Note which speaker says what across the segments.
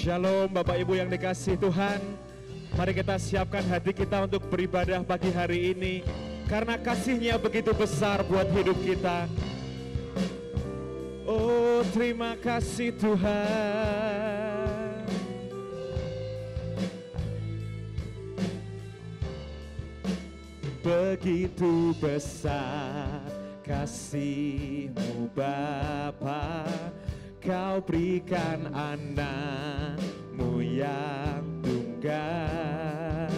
Speaker 1: Shalom Bapak Ibu yang dikasihi Tuhan. Mari kita siapkan hati kita untuk beribadah pagi hari ini, karena kasih-Nya begitu besar buat hidup kita. Oh, terima kasih Tuhan. Begitu besar kasih-Mu Bapa, Kau berikan anak-Mu yang tunggal.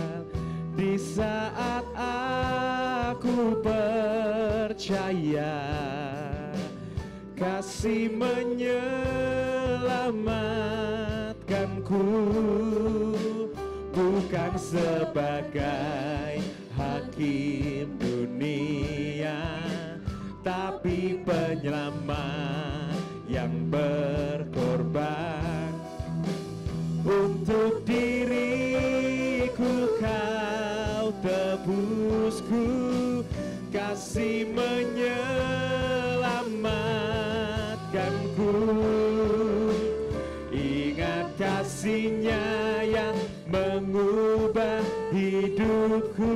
Speaker 1: Di saat aku percaya, kasih menyelamatkanku, bukan sebagai hakim dunia, tapi penyelamat yang berkorban. Untuk diriku Kau tebusku, kasih menyelamatkanku. Ingat kasih-Nya yang mengubah hidupku,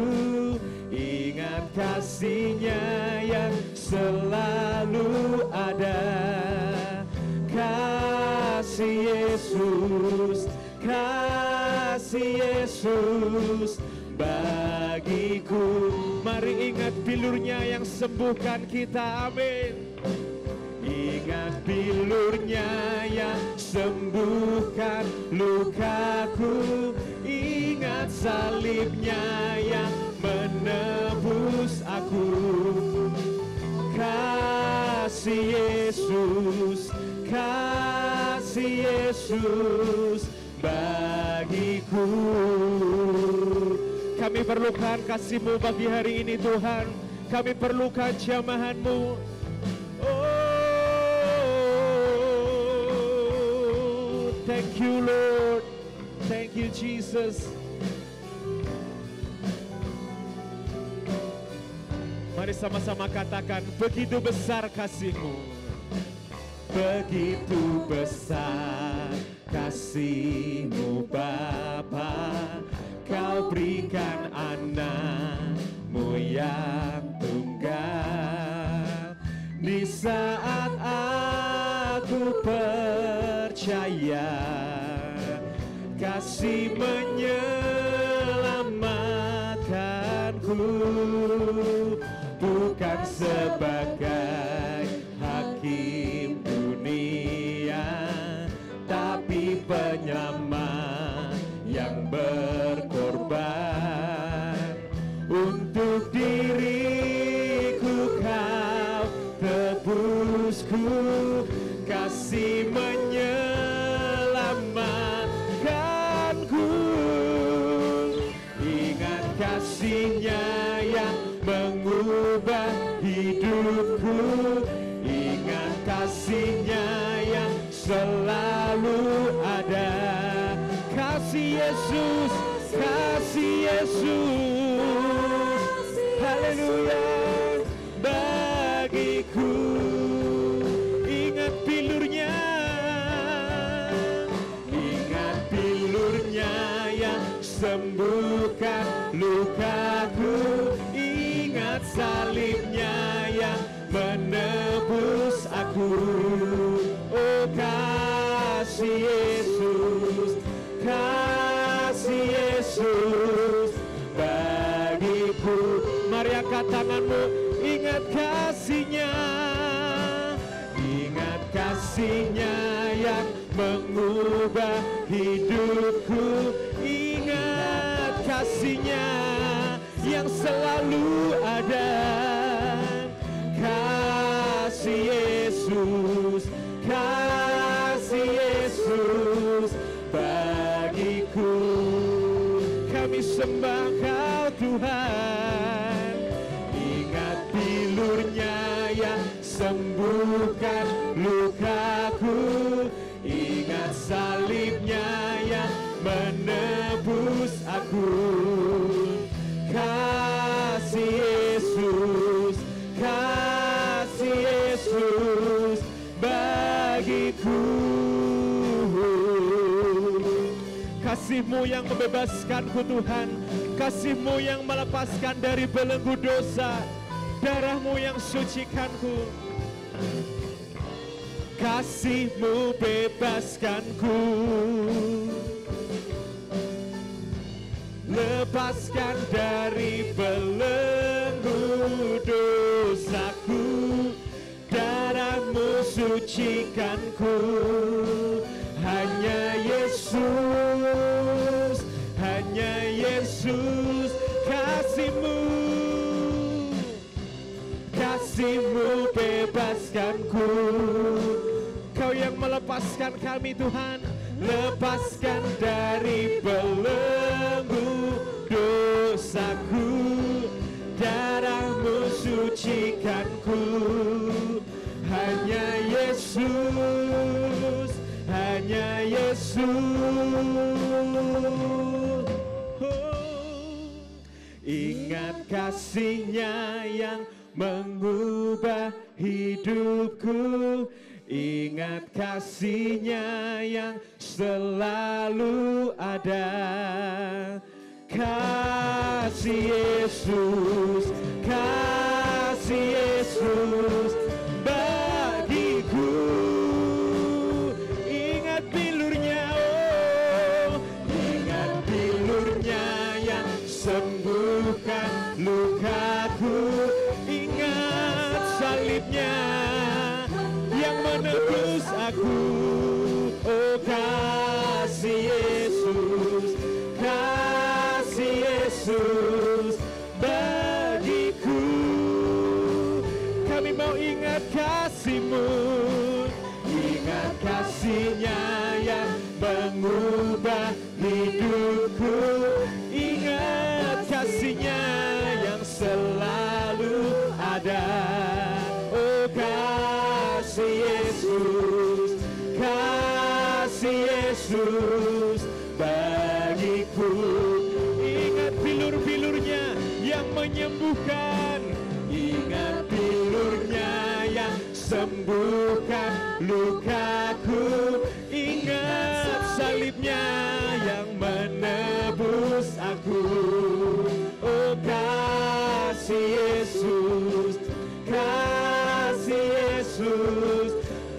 Speaker 1: ingat kasih-Nya yang selalu ada. Kasih Yesus, kasih Yesus bagiku. Mari ingat bilur-Nya yang sembuhkan kita, amin. Ingat bilur-Nya yang sembuhkan lukaku, ingat salib-Nya yang menebus aku. Kasih Yesus, kasih Yesus bagiku. Kami perlukan kasih-Mu pagi hari ini Tuhan. Kami perlukan jamahan-Mu. Oh, thank you Lord, thank you Jesus. Mari sama-sama katakan, begitu besar kasih-Mu. Begitu besar kasih-Mu Bapa, Kau berikan anak-Mu yang tunggal. Di saat aku percaya, kasih menyelamatkanku, bukan sebagai hakim dunia, tapi penyelamat yang berkorban. Untuk diriku Kau tebusku, kasih menyelamatkanku. Ingat kasih-Nya yang mengubah hidupku, ingat kasih-Nya yang selalu ada. Kasih Yesus, kasih Yesus, haleluya bagiku. Ingat bilur-Nya, ingat bilur-Nya yang sembuhkan lukaku, ingat salib-Nya yang menebus aku. Oh, kasih Yesus, kasih Yesus bagiku. Mari angkat tanganmu, ingat kasih-Nya, ingat kasih-Nya yang mengubah hidupku, ingat kasih-Nya yang selalu ada. Kasih Yesus, kasih Yesus bagiku. Kami sembah Kau Tuhan. Ingat bilur-Nya yang sembuhkan lukaku, ingat salib-Nya yang menebus aku. Kasih Yesus, kasih Yesus bagiku. Kasih-Mu yang membebaskanku Tuhan, Kasih-Mu yang melepaskan dari belenggu dosa, darah-Mu yang sucikanku. Kasih-Mu bebaskanku, lepaskan dari belenggu dosaku, darah-Mu sucikanku. Hanya Yesus, hanya Yesus, kasih-Mu, kasih-Mu bebaskanku. Kau yang melepaskan kami Tuhan, lepaskan dari belenggu dosaku, darah-Mu sucikanku. Hanya Yesus, hanya Yesus. Ingat kasih-Nya yang mengubah hidupku, ingat kasih-Nya yang selalu ada. Kasih Yesus, kasih Yesus bagiku. Ingat bilur-Nya, oh, ingat bilur-Nya yang sembuhkan lukaku. Ingat salib-Nya yang menebus aku. Oh, kasih Yesus, kasih Yesus bagiku. Kami mau ingat kasih-Mu, ingat kasih-Nya yang mengubah hidupku. Ingat kasih-Nya yang selalu ada. Oh, kasih Yesus, kasih Yesus bagiku. Ingat bilur-bilur-Nya yang menyembuhkan, ingat bilur-Nya yang sembuhkan lukaku. Ingat salib-Nya yang menebus aku. Oh, kasih Yesus, kasih Yesus,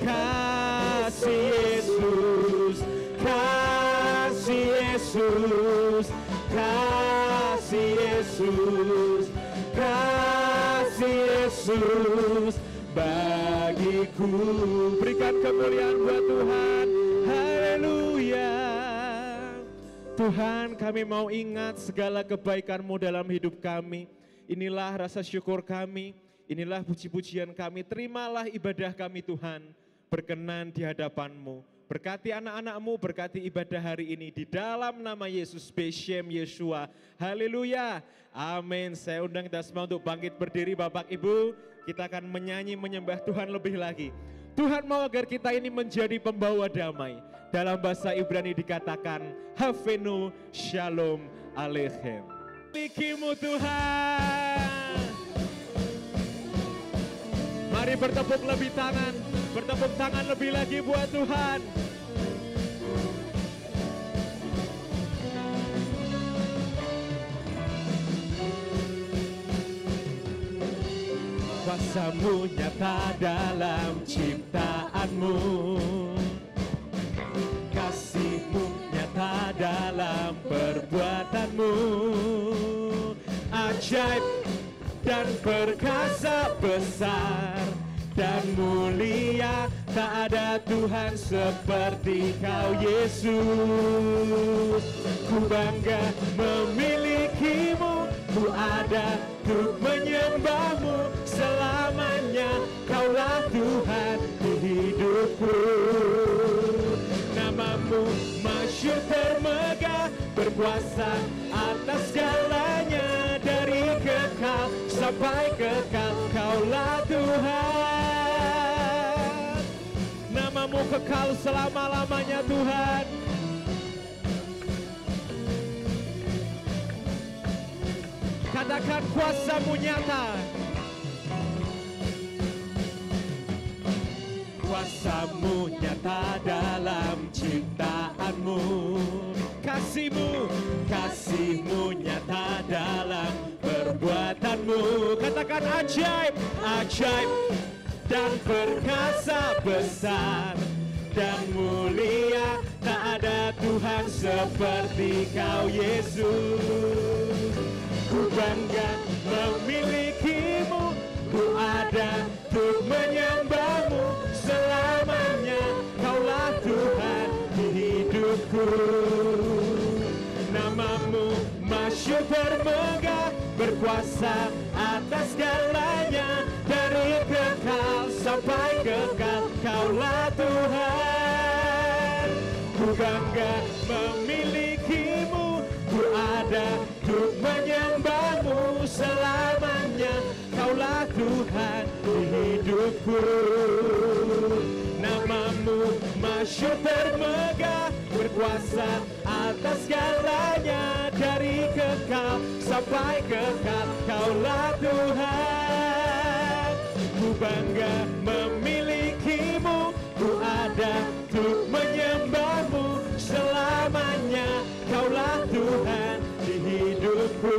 Speaker 1: kasih Yesus, kasih Yesus, kasih Yesus, kasih Yesus bagiku. Berikan kemuliaan buat Tuhan. Haleluya. Tuhan, kami mau ingat segala kebaikan-Mu dalam hidup kami. Inilah rasa syukur kami, inilah puji-pujian kami. Terimalah ibadah kami Tuhan, berkenan di hadapan-Mu. Berkati anak-anak-Mu, berkati ibadah hari ini di dalam nama Yesus, Beshem Yeshua. Haleluya. Amin. Saya undang kita semua untuk bangkit berdiri Bapak Ibu. Kita akan menyanyi menyembah Tuhan lebih lagi. Tuhan mau agar kita ini menjadi pembawa damai. Dalam bahasa Ibrani dikatakan, Havenu Shalom Aleichem. Milikimu Tuhan. Mari bertepuk tangan lebih lagi buat Tuhan. Kuasa-Mu nyata dalam ciptaan-Mu, kasih-Mu nyata dalam perbuatan-Mu. Ajaib dan perkasa, besar dan mulia, tak ada Tuhan seperti Kau Yesus. Ku bangga memilikimu, ku ada untuk menyembahmu. Selamanya Kaulah Tuhan di hidupku. Namamu masyhur termegah, berkuasa atas segalanya. Dari kekal sampai kekal Kaulah Tuhan. Namamu kekal selama-lamanya Tuhan. Katakan kuasa-Mu nyata. Kuasa-Mu nyata dalam ciptaan-Mu, kasih-Mu, kasih-Mu nyata dalam perbuatanmu. Katakan ajaib, ajaib dan perkasa besar dan mulia, tak ada Tuhan seperti Kau Yesus. Ku bangga memilikimu, ku ada untuk menyembahmu selamanya. Kaulah Tuhan di hidupku. Namamu masyhur bermegah, berkuasa atas segalanya, dari kekal sampai kekal. Kaulah Tuhan. Ku bangga memilikimu, ku ada untuk menyembahmu selamanya. Kaulah Tuhan di hidupku. Namamu masyhur bermegah, berkuasa atas segalanya, dari kekal sampai kekal. Kaulah Tuhan. Ku bangga memilikimu, ku ada untuk menyembahmu selamanya. Kaulah Tuhan di hidupku.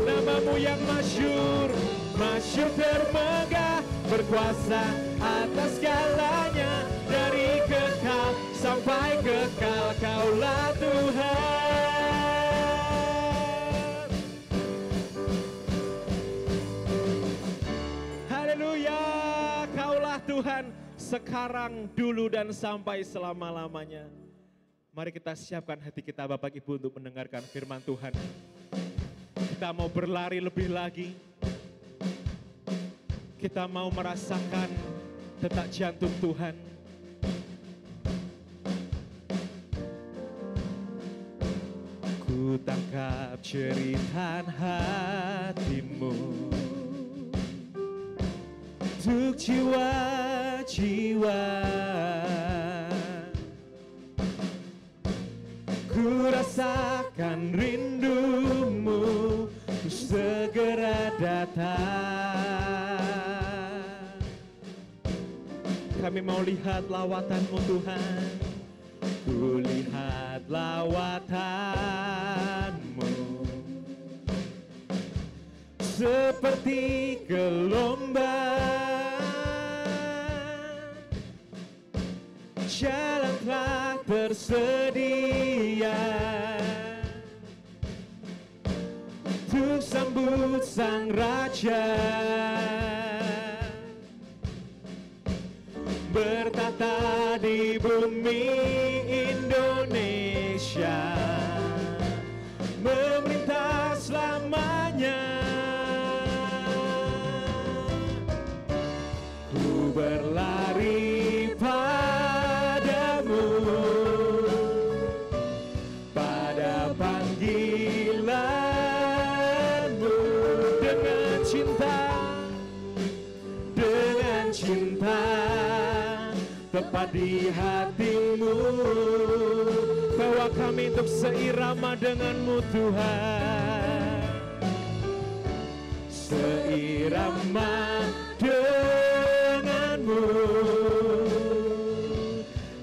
Speaker 1: Namamu yang masyhur, masyhur bermegah, berkuasa atas segalanya, dari kekal sampai kekal. Kaulah Tuhan. Haleluya, Kaulah Tuhan sekarang, dulu, dan sampai selama-lamanya. Mari kita siapkan hati kita Bapak Ibu untuk mendengarkan firman Tuhan. Kita mau berlari lebih lagi. Kita mau merasakan detak jantung Tuhan. Ku tangkap jeritan hatimu untuk jiwa-jiwa. Ku rasakan rindumu, ku segera datang. Kami mau lihat lawatan-Mu Tuhan. Ku lihat lawatan-Mu seperti gelombang. Jalan telah tersedia untuk sambut Sang Raja, bertata di bumi Indonesia, memerintah selamanya. Ku berlari padamu, pada panggilanmu, dengan cinta tepat di hatimu. Bawa kami untuk seirama denganmu Tuhan, seirama denganmu,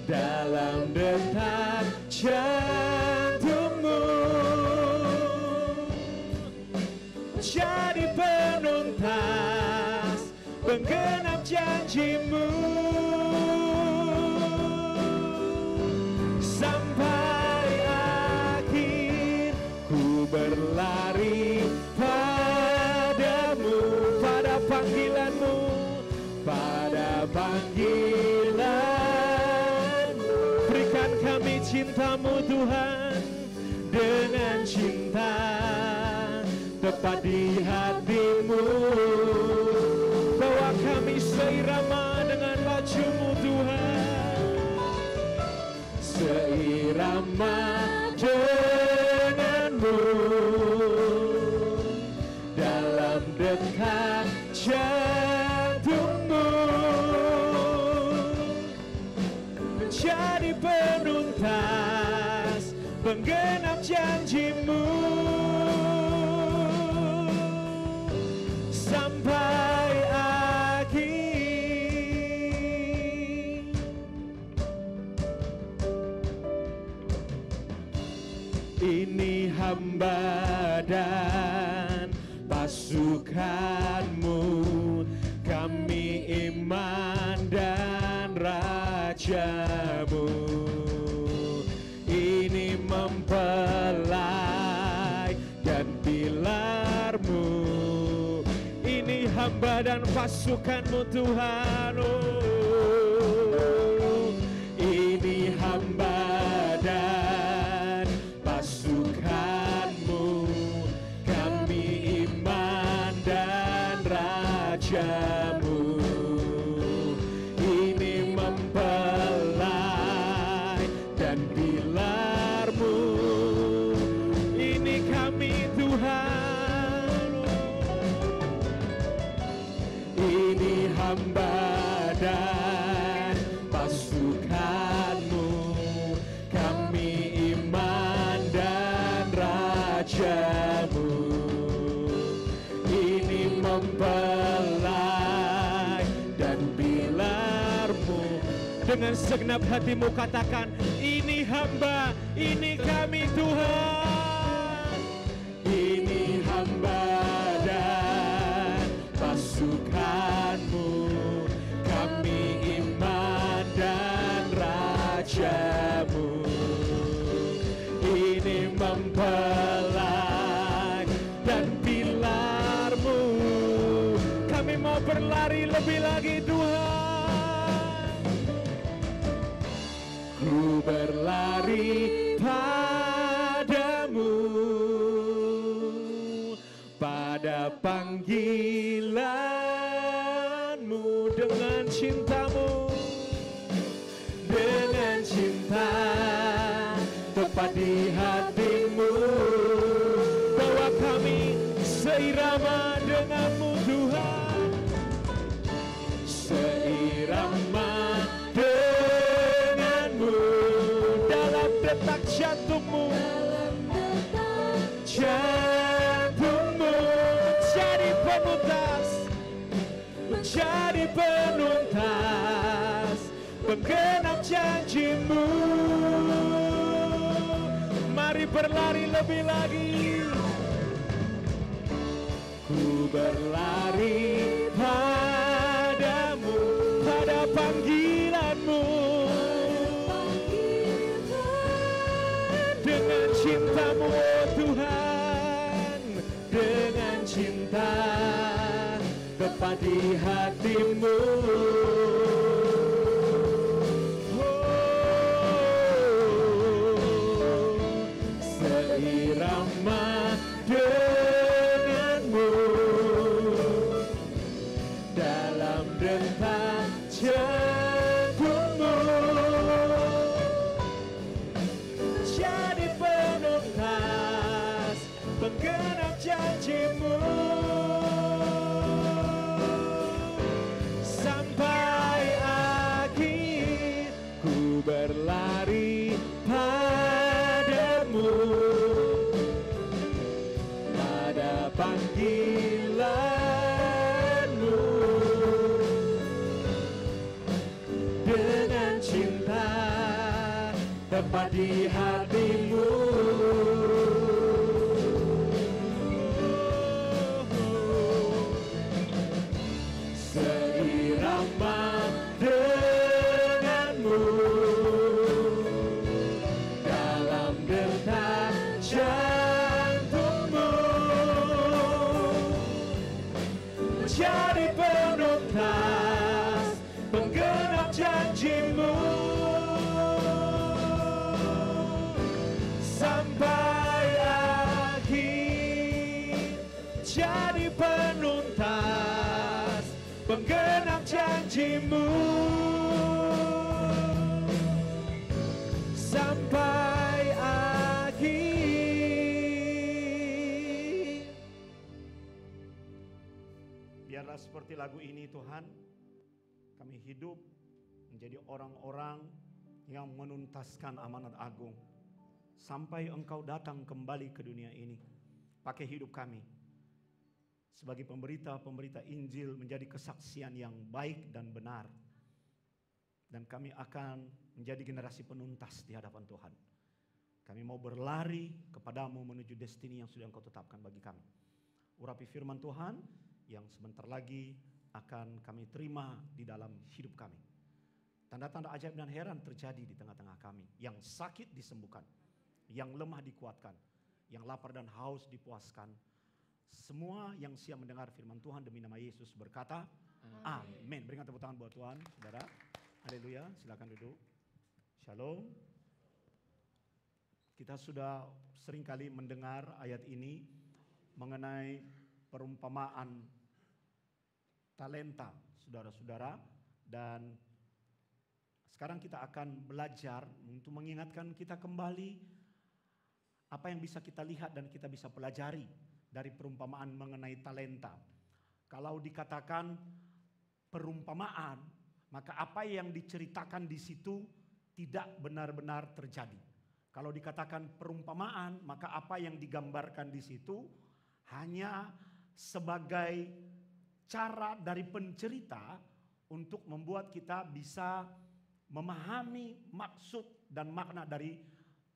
Speaker 1: dalam detak jantungmu, jadi penuntas penggenap janjimu. Sampai akhir ku berlari padamu, pada panggilanmu, pada panggilanmu. Berikan kami cintamu Tuhan, dengan cinta tepat di hatimu. Bawa kami seirama dengan bajumu Tuhan, seirama denganmu, dalam detak jantungmu, menjadi penuntas penggenap janjimu. Sampai akhir. hamba dan pasukanmu, kami iman dan rajamu. Ini mempelai dan pilarmu, ini hamba dan pasukanmu Tuhan. Oh, ini hamba dan pasukanmu, kami iman dan rajamu. Ini mempelai dan pilarmu, ini kami Tuhan. Ini hamba dan pasukanmu, kami iman dan rajamu. Ini mempelai dan pilarmu. Dengan segenap hatimu katakan, ini hamba, ini kami Tuhan. Ini hamba dan pasukanmu, kami iman dan rajamu. Ini mempelai dan pilarmu, kami mau berlari lebih lagi Tuhan. Ku berlari padamu, pada panggilanmu, dengan cintamu, dengan cinta tepat di hatimu, bahwa kami seirama denganmu Tuhan, seirama denganmu, dalam detak jantungmu, jantungmu menjadi penuntas, menjadi penuntas, penggenap janjimu. Mari berlari lebih lagi. Ku berlari padamu, pada panggilanmu, dengan cintamu oh Tuhan, dengan cinta tepat di hatimu. Seirama denganmu, dalam detak jantungmu, jadi penuntas, penggenap janjimu. Sampai akhir ku berlari padamu, pada panggilanmu, dengan cinta tepat di hatimu. Seirama denganmu, dalam detak jantungmu, menjadi penuntas, penggenap janjimu. Sampai akhir jadi penuntas, penggenap janjimu. Sampai akhir.
Speaker 2: Biarlah seperti lagu ini Tuhan, kami hidup menjadi orang-orang yang menuntaskan amanat agung sampai Engkau datang kembali ke dunia ini. Pakai hidup kami sebagai pemberita-pemberita Injil menjadi kesaksian yang baik dan benar. Dan kami akan menjadi generasi penuntas di hadapan Tuhan. Kami mau berlari kepadamu menuju destiny yang sudah Engkau tetapkan bagi kami. Urapi firman Tuhan yang sebentar lagi akan kami terima di dalam hidup kami. Tanda-tanda ajaib dan heran terjadi di tengah-tengah kami. Yang sakit disembuhkan, yang lemah dikuatkan, yang lapar dan haus dipuaskan. Semua yang siap mendengar firman Tuhan demi nama Yesus berkata, amin. Berikan tepuk tangan buat Tuhan, saudara. Haleluya, silakan duduk. Shalom. Kita sudah seringkali mendengar ayat ini mengenai perumpamaan talenta, saudara-saudara. Dan sekarang kita akan belajar untuk mengingatkan kita kembali apa yang bisa kita lihat dan kita bisa pelajari dari perumpamaan mengenai talenta. Kalau dikatakan perumpamaan, maka apa yang diceritakan di situ tidak benar-benar terjadi. Kalau dikatakan perumpamaan, maka apa yang digambarkan di situ hanya sebagai cara dari pencerita untuk membuat kita bisa memahami maksud dan makna dari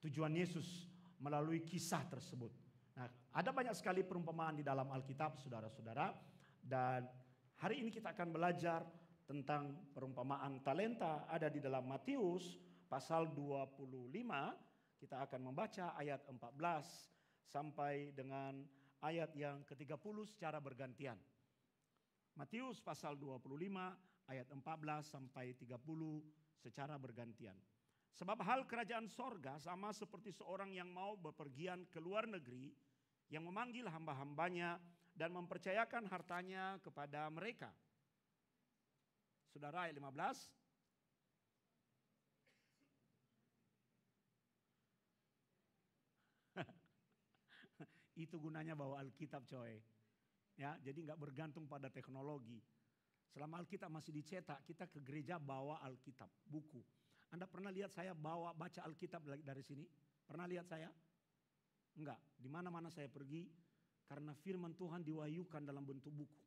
Speaker 2: tujuan Yesus melalui kisah tersebut. Nah, ada banyak sekali perumpamaan di dalam Alkitab, saudara-saudara. Dan hari ini kita akan belajar tentang perumpamaan talenta, ada di dalam Matius pasal 25. Kita akan membaca ayat 14 sampai dengan ayat yang ke-30 secara bergantian. Matius pasal 25 ayat 14 sampai 30 secara bergantian. Sebab hal kerajaan sorga sama seperti seorang yang mau bepergian ke luar negeri, yang memanggil hamba-hambanya dan mempercayakan hartanya kepada mereka. Saudara, ayat 15. Itu gunanya bawa Alkitab, coy. Ya, jadi nggak bergantung pada teknologi. Selama Alkitab masih dicetak, kita ke gereja bawa Alkitab, buku. Anda pernah lihat saya baca Alkitab dari sini? Pernah lihat saya? Enggak. Di mana-mana saya pergi, karena firman Tuhan diwahyukan dalam bentuk buku.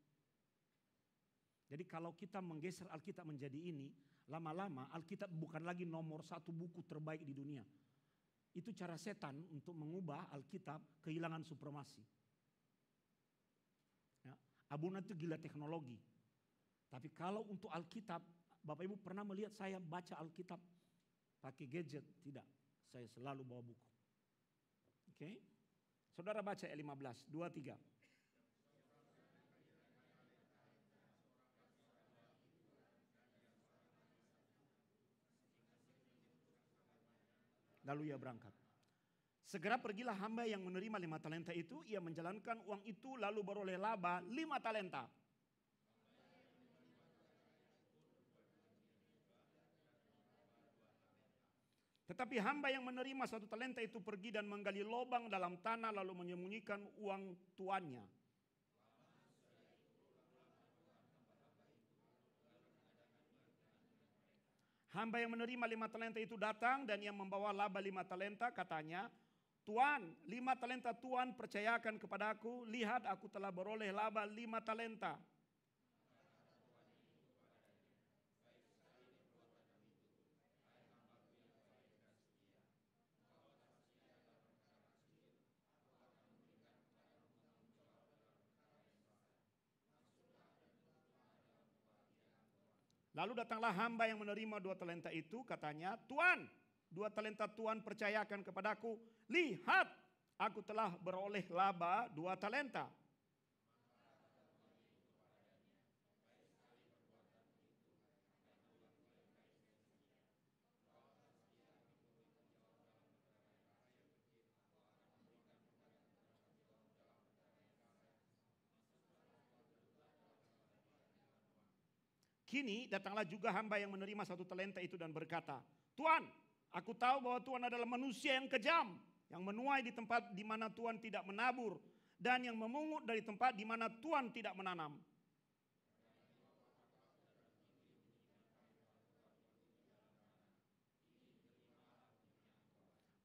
Speaker 2: Jadi kalau kita menggeser Alkitab menjadi ini, lama-lama Alkitab bukan lagi nomor satu buku terbaik di dunia. Itu cara setan untuk mengubah Alkitab kehilangan supremasi. Ya, Abuna itu gila teknologi. Tapi kalau untuk Alkitab, Bapak Ibu pernah melihat saya baca Alkitab pakai gadget? Tidak, saya selalu bawa buku. Oke, saudara baca ayat 15, 2, 3. Lalu ia berangkat. Segera pergilah hamba yang menerima 5 talenta itu. Ia menjalankan uang itu lalu beroleh laba 5 talenta. Tetapi hamba yang menerima 1 talenta itu pergi dan menggali lubang dalam tanah lalu menyembunyikan uang tuannya. Hamba yang menerima 5 talenta itu datang dan ia membawa laba 5 talenta, katanya, Tuan, 5 talenta Tuan percayakan kepadaku, lihat aku telah beroleh laba 5 talenta. Lalu datanglah hamba yang menerima 2 talenta itu, katanya, Tuan, 2 talenta Tuan percayakan kepadaku, lihat aku telah beroleh laba 2 talenta. Kini datanglah juga hamba yang menerima 1 talenta itu dan berkata, Tuan, aku tahu bahwa Tuan adalah manusia yang kejam, yang menuai di tempat di mana Tuan tidak menabur, dan yang memungut dari tempat di mana Tuan tidak menanam.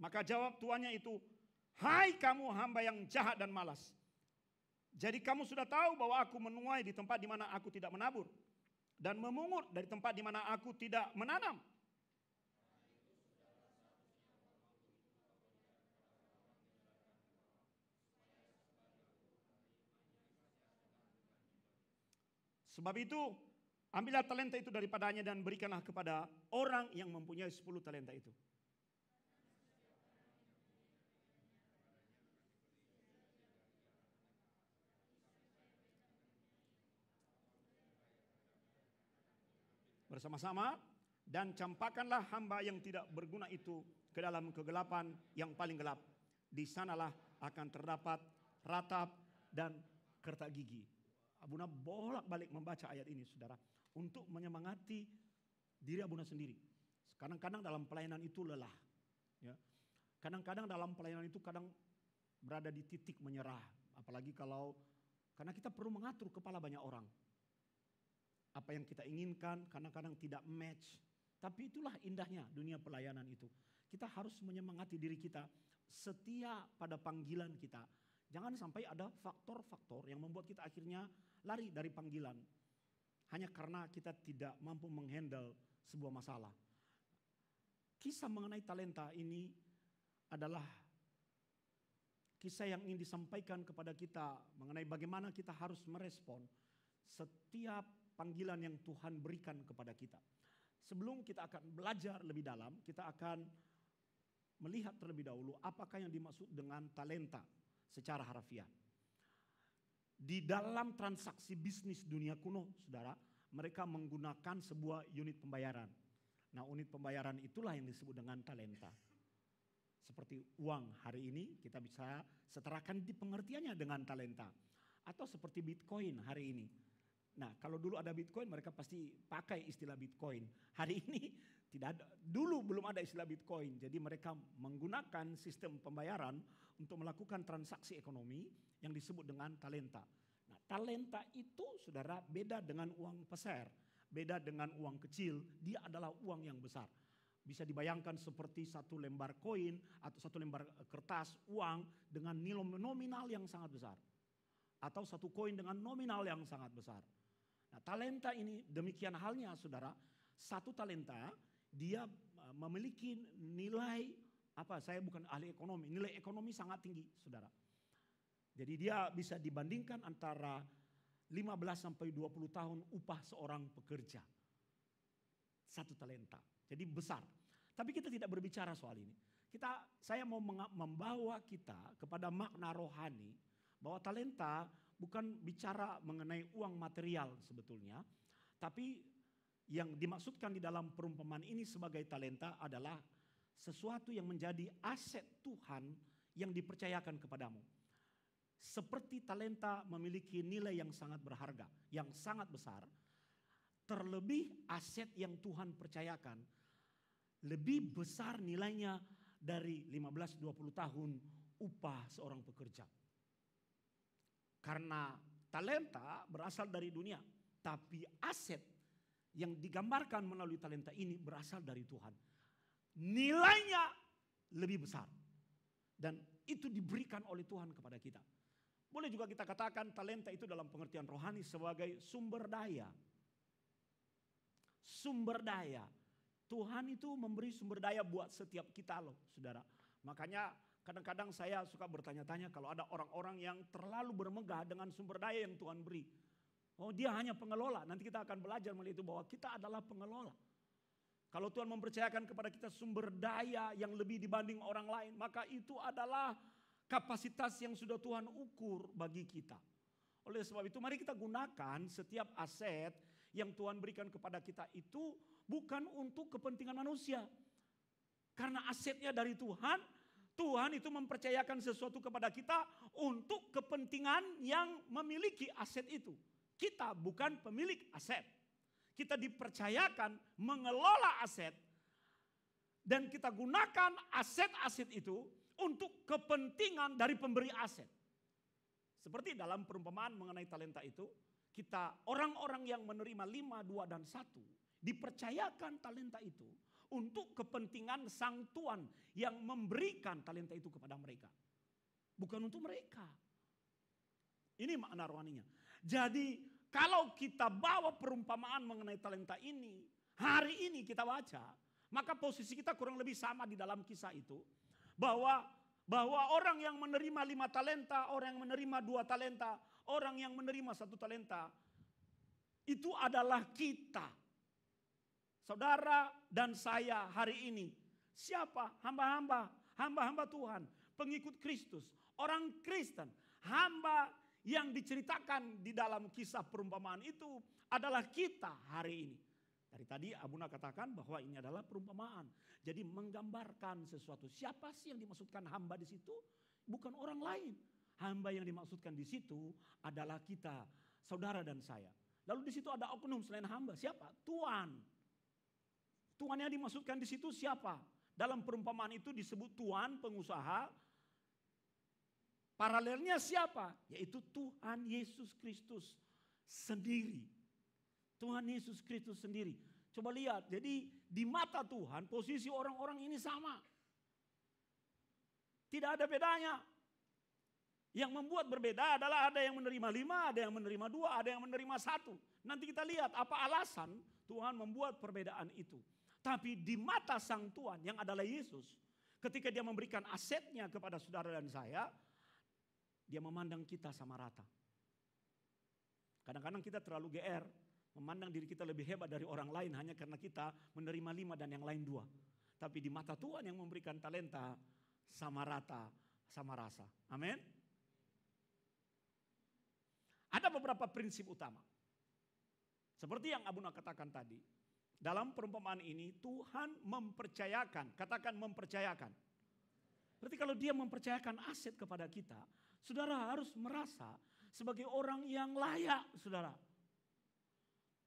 Speaker 2: Maka jawab tuannya itu, hai kamu hamba yang jahat dan malas. Jadi kamu sudah tahu bahwa aku menuai di tempat di mana aku tidak menabur, dan memungut dari tempat di mana aku tidak menanam. Sebab itu, ambillah talenta itu daripadanya dan berikanlah kepada orang yang mempunyai 10 talenta itu. Bersama-sama, dan campakkanlah hamba yang tidak berguna itu ke dalam kegelapan yang paling gelap. Di sanalah akan terdapat ratap dan kertak gigi. Abuna bolak-balik membaca ayat ini, saudara, untuk menyemangati diri Abuna sendiri. Kadang-kadang dalam pelayanan itu lelah. Ya. Kadang-kadang dalam pelayanan itu kadang berada di titik menyerah. Apalagi karena kita perlu mengatur kepala banyak orang. Apa yang kita inginkan kadang-kadang tidak match. Tapi itulah indahnya dunia pelayanan itu. Kita harus menyemangati diri kita setia pada panggilan kita. Jangan sampai ada faktor-faktor yang membuat kita akhirnya lari dari panggilan. Hanya karena kita tidak mampu menghandle sebuah masalah. Kisah mengenai talenta ini adalah kisah yang ingin disampaikan kepada kita mengenai bagaimana kita harus merespon setiap panggilan yang Tuhan berikan kepada kita. Sebelum kita akan belajar lebih dalam, kita akan melihat terlebih dahulu apakah yang dimaksud dengan talenta secara harfiah. Di dalam transaksi bisnis dunia kuno, saudara, mereka menggunakan sebuah unit pembayaran. Nah, unit pembayaran itulah yang disebut dengan talenta. Seperti uang hari ini kita bisa setarakan di pengertiannya dengan talenta. Atau seperti Bitcoin hari ini. Nah, kalau dulu ada Bitcoin mereka pasti pakai istilah Bitcoin. Hari ini tidak ada, dulu belum ada istilah Bitcoin. Jadi mereka menggunakan sistem pembayaran untuk melakukan transaksi ekonomi yang disebut dengan talenta. Nah, talenta itu, saudara, beda dengan uang peser, beda dengan uang kecil. Dia adalah uang yang besar. Bisa dibayangkan seperti satu lembar koin atau satu lembar kertas uang dengan nilai nominal yang sangat besar. Atau satu koin dengan nominal yang sangat besar. Nah, talenta ini demikian halnya, saudara. Satu talenta dia memiliki nilai saya bukan ahli ekonomi, nilai ekonomi sangat tinggi, saudara. Jadi dia bisa dibandingkan antara 15 sampai 20 tahun upah seorang pekerja. Satu talenta. Jadi besar. Tapi kita tidak berbicara soal ini. Saya mau membawa kita kepada makna rohani bahwa talenta bukan bicara mengenai uang material sebetulnya, tapi yang dimaksudkan di dalam perumpamaan ini sebagai talenta adalah sesuatu yang menjadi aset Tuhan yang dipercayakan kepadamu. Seperti talenta memiliki nilai yang sangat berharga, yang sangat besar, terlebih aset yang Tuhan percayakan lebih besar nilainya dari 15-20 tahun upah seorang pekerja. Karena talenta berasal dari dunia, tapi aset yang digambarkan melalui talenta ini berasal dari Tuhan. Nilainya lebih besar. Dan itu diberikan oleh Tuhan kepada kita. Boleh juga kita katakan talenta itu dalam pengertian rohani sebagai sumber daya. Sumber daya. Tuhan itu memberi sumber daya buat setiap kita loh, saudara. Makanya kadang-kadang saya suka bertanya-tanya kalau ada orang-orang yang terlalu bermegah dengan sumber daya yang Tuhan beri. Oh, dia hanya pengelola. Nanti kita akan belajar melihat itu bahwa kita adalah pengelola. Kalau Tuhan mempercayakan kepada kita sumber daya yang lebih dibanding orang lain, maka itu adalah kapasitas yang sudah Tuhan ukur bagi kita. Oleh sebab itu mari kita gunakan setiap aset yang Tuhan berikan kepada kita itu bukan untuk kepentingan manusia. Karena asetnya dari Tuhan, Tuhan itu mempercayakan sesuatu kepada kita untuk kepentingan yang memiliki aset itu. Kita bukan pemilik aset. Kita dipercayakan mengelola aset dan kita gunakan aset-aset itu untuk kepentingan dari pemberi aset. Seperti dalam perumpamaan mengenai talenta itu, kita orang-orang yang menerima 5, 2, dan 1 dipercayakan talenta itu untuk kepentingan sang tuan yang memberikan talenta itu kepada mereka. Bukan untuk mereka. Ini makna rohaninya. Jadi kalau kita bawa perumpamaan mengenai talenta ini, hari ini kita baca, maka posisi kita kurang lebih sama di dalam kisah itu. Bahwa orang yang menerima 5 talenta, orang yang menerima 2 talenta, orang yang menerima 1 talenta, itu adalah kita. Saudara dan saya hari ini. Siapa? Hamba-hamba Tuhan, pengikut Kristus, orang Kristen, hamba yang diceritakan di dalam kisah perumpamaan itu adalah kita hari ini. Dari tadi Abuna katakan bahwa ini adalah perumpamaan. Jadi menggambarkan sesuatu. Siapa sih yang dimaksudkan hamba di situ? Bukan orang lain. Hamba yang dimaksudkan di situ adalah kita, saudara dan saya. Lalu di situ ada oknum selain hamba. Siapa? Tuhan. Tuhan yang dimaksudkan di situ siapa? Dalam perumpamaan itu disebut Tuhan, pengusaha. Paralelnya siapa? Yaitu Tuhan Yesus Kristus sendiri. Tuhan Yesus Kristus sendiri. Coba lihat, jadi di mata Tuhan posisi orang-orang ini sama. Tidak ada bedanya. Yang membuat berbeda adalah ada yang menerima 5, ada yang menerima 2, ada yang menerima 1. Nanti kita lihat apa alasan Tuhan membuat perbedaan itu. Tapi di mata sang Tuhan yang adalah Yesus, ketika dia memberikan asetnya kepada saudara dan saya, dia memandang kita sama rata. Kadang-kadang kita terlalu GR, memandang diri kita lebih hebat dari orang lain hanya karena kita menerima 5 dan yang lain 2. Tapi di mata Tuhan yang memberikan talenta sama rata, sama rasa. Amin. Ada beberapa prinsip utama. Seperti yang Abuna katakan tadi. Dalam perumpamaan ini Tuhan mempercayakan, katakan mempercayakan. Berarti kalau dia mempercayakan aset kepada kita, saudara harus merasa sebagai orang yang layak, saudara.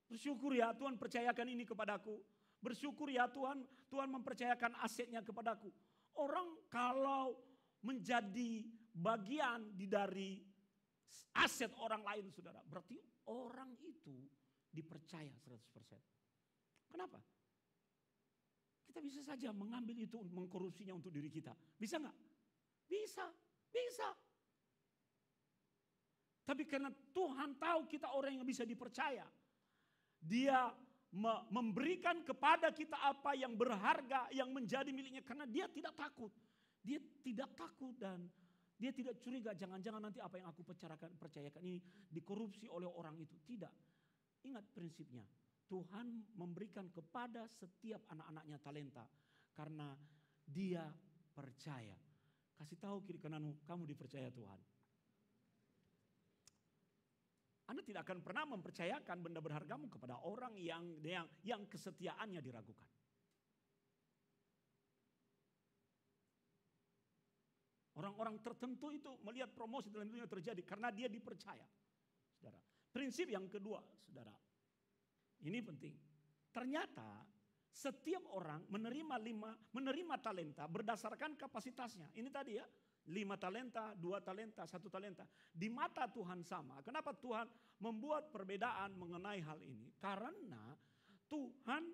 Speaker 2: Bersyukur ya Tuhan percayakan ini kepadaku. Bersyukur ya Tuhan mempercayakan asetnya kepadaku. Orang kalau menjadi bagian dari aset orang lain, saudara, berarti orang itu dipercaya 100%. Kenapa? Kita bisa saja mengambil itu, mengkorupsinya untuk diri kita. Bisa nggak? Bisa. Tapi karena Tuhan tahu kita orang yang bisa dipercaya. Dia memberikan kepada kita apa yang berharga, yang menjadi miliknya. Karena dia tidak takut. Dia tidak takut dan dia tidak curiga. Jangan-jangan nanti apa yang aku percayakan ini dikorupsi oleh orang itu. Tidak. Ingat prinsipnya. Tuhan memberikan kepada setiap anak-anaknya talenta. Karena dia percaya. Kasih tahu kiri kananmu, kamu dipercaya Tuhan. Anda tidak akan pernah mempercayakan benda berhargamu kepada orang yang kesetiaannya diragukan. Orang-orang tertentu itu melihat promosi dalam dunia terjadi karena dia dipercaya. Saudara. Prinsip yang kedua, saudara. Ini penting. Ternyata setiap orang menerima talenta berdasarkan kapasitasnya. Ini tadi ya, 5 talenta, 2 talenta, 1 talenta. Di mata Tuhan sama. Kenapa Tuhan membuat perbedaan mengenai hal ini? Karena Tuhan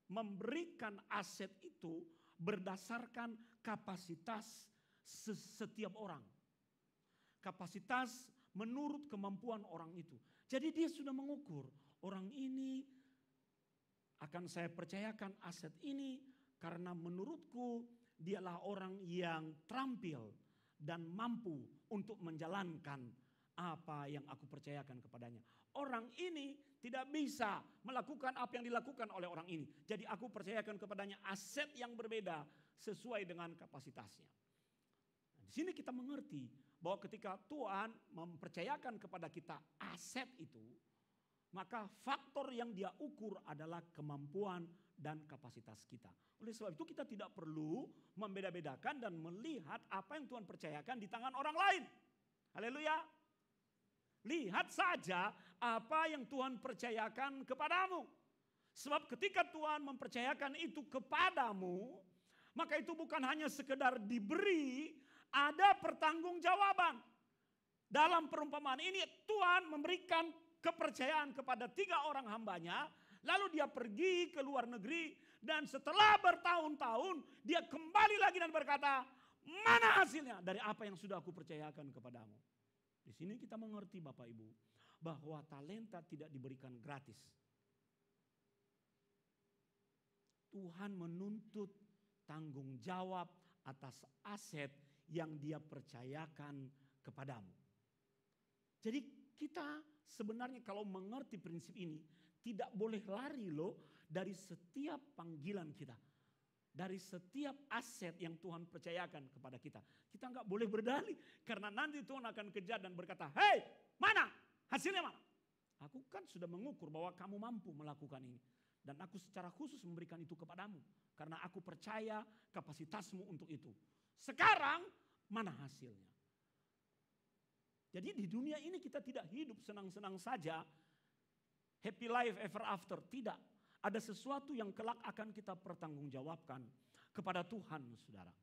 Speaker 2: memberikan aset itu berdasarkan kapasitas setiap orang. Kapasitas menurut kemampuan orang itu. Jadi dia sudah mengukur. Orang ini akan saya percayakan aset ini karena menurutku dialah orang yang terampil dan mampu untuk menjalankan apa yang aku percayakan kepadanya. Orang ini tidak bisa melakukan apa yang dilakukan oleh orang ini. Jadi aku percayakan kepadanya aset yang berbeda sesuai dengan kapasitasnya. Nah, di sini kita mengerti bahwa ketika Tuhan mempercayakan kepada kita aset itu, maka faktor yang dia ukur adalah kemampuan dan kapasitas kita. Oleh sebab itu kita tidak perlu membeda-bedakan dan melihat apa yang Tuhan percayakan di tangan orang lain. Haleluya. Lihat saja apa yang Tuhan percayakan kepadamu. Sebab ketika Tuhan mempercayakan itu kepadamu, maka itu bukan hanya sekedar diberi, ada pertanggungjawaban. Dalam perumpamaan ini Tuhan memberikan kepercayaan kepada 3 orang hambanya, lalu dia pergi ke luar negeri dan setelah bertahun-tahun dia kembali lagi dan berkata, mana hasilnya dari apa yang sudah aku percayakan kepadamu? Di sini kita mengerti Bapak Ibu bahwa talenta tidak diberikan gratis. Tuhan menuntut tanggung jawab atas aset yang dia percayakan kepadamu. Jadi kita sebenarnya kalau mengerti prinsip ini, tidak boleh lari loh dari setiap panggilan kita. Dari setiap aset yang Tuhan percayakan kepada kita. Kita nggak boleh berdalih. Karena nanti Tuhan akan kejar dan berkata, hei mana? Hasilnya mana? Aku kan sudah mengukur bahwa kamu mampu melakukan ini. Dan aku secara khusus memberikan itu kepadamu. Karena aku percaya kapasitasmu untuk itu. Sekarang mana hasilnya? Jadi di dunia ini kita tidak hidup senang-senang saja. Happy life ever after. Tidak. Ada sesuatu yang kelak akan kita pertanggungjawabkan kepada Tuhan, saudara.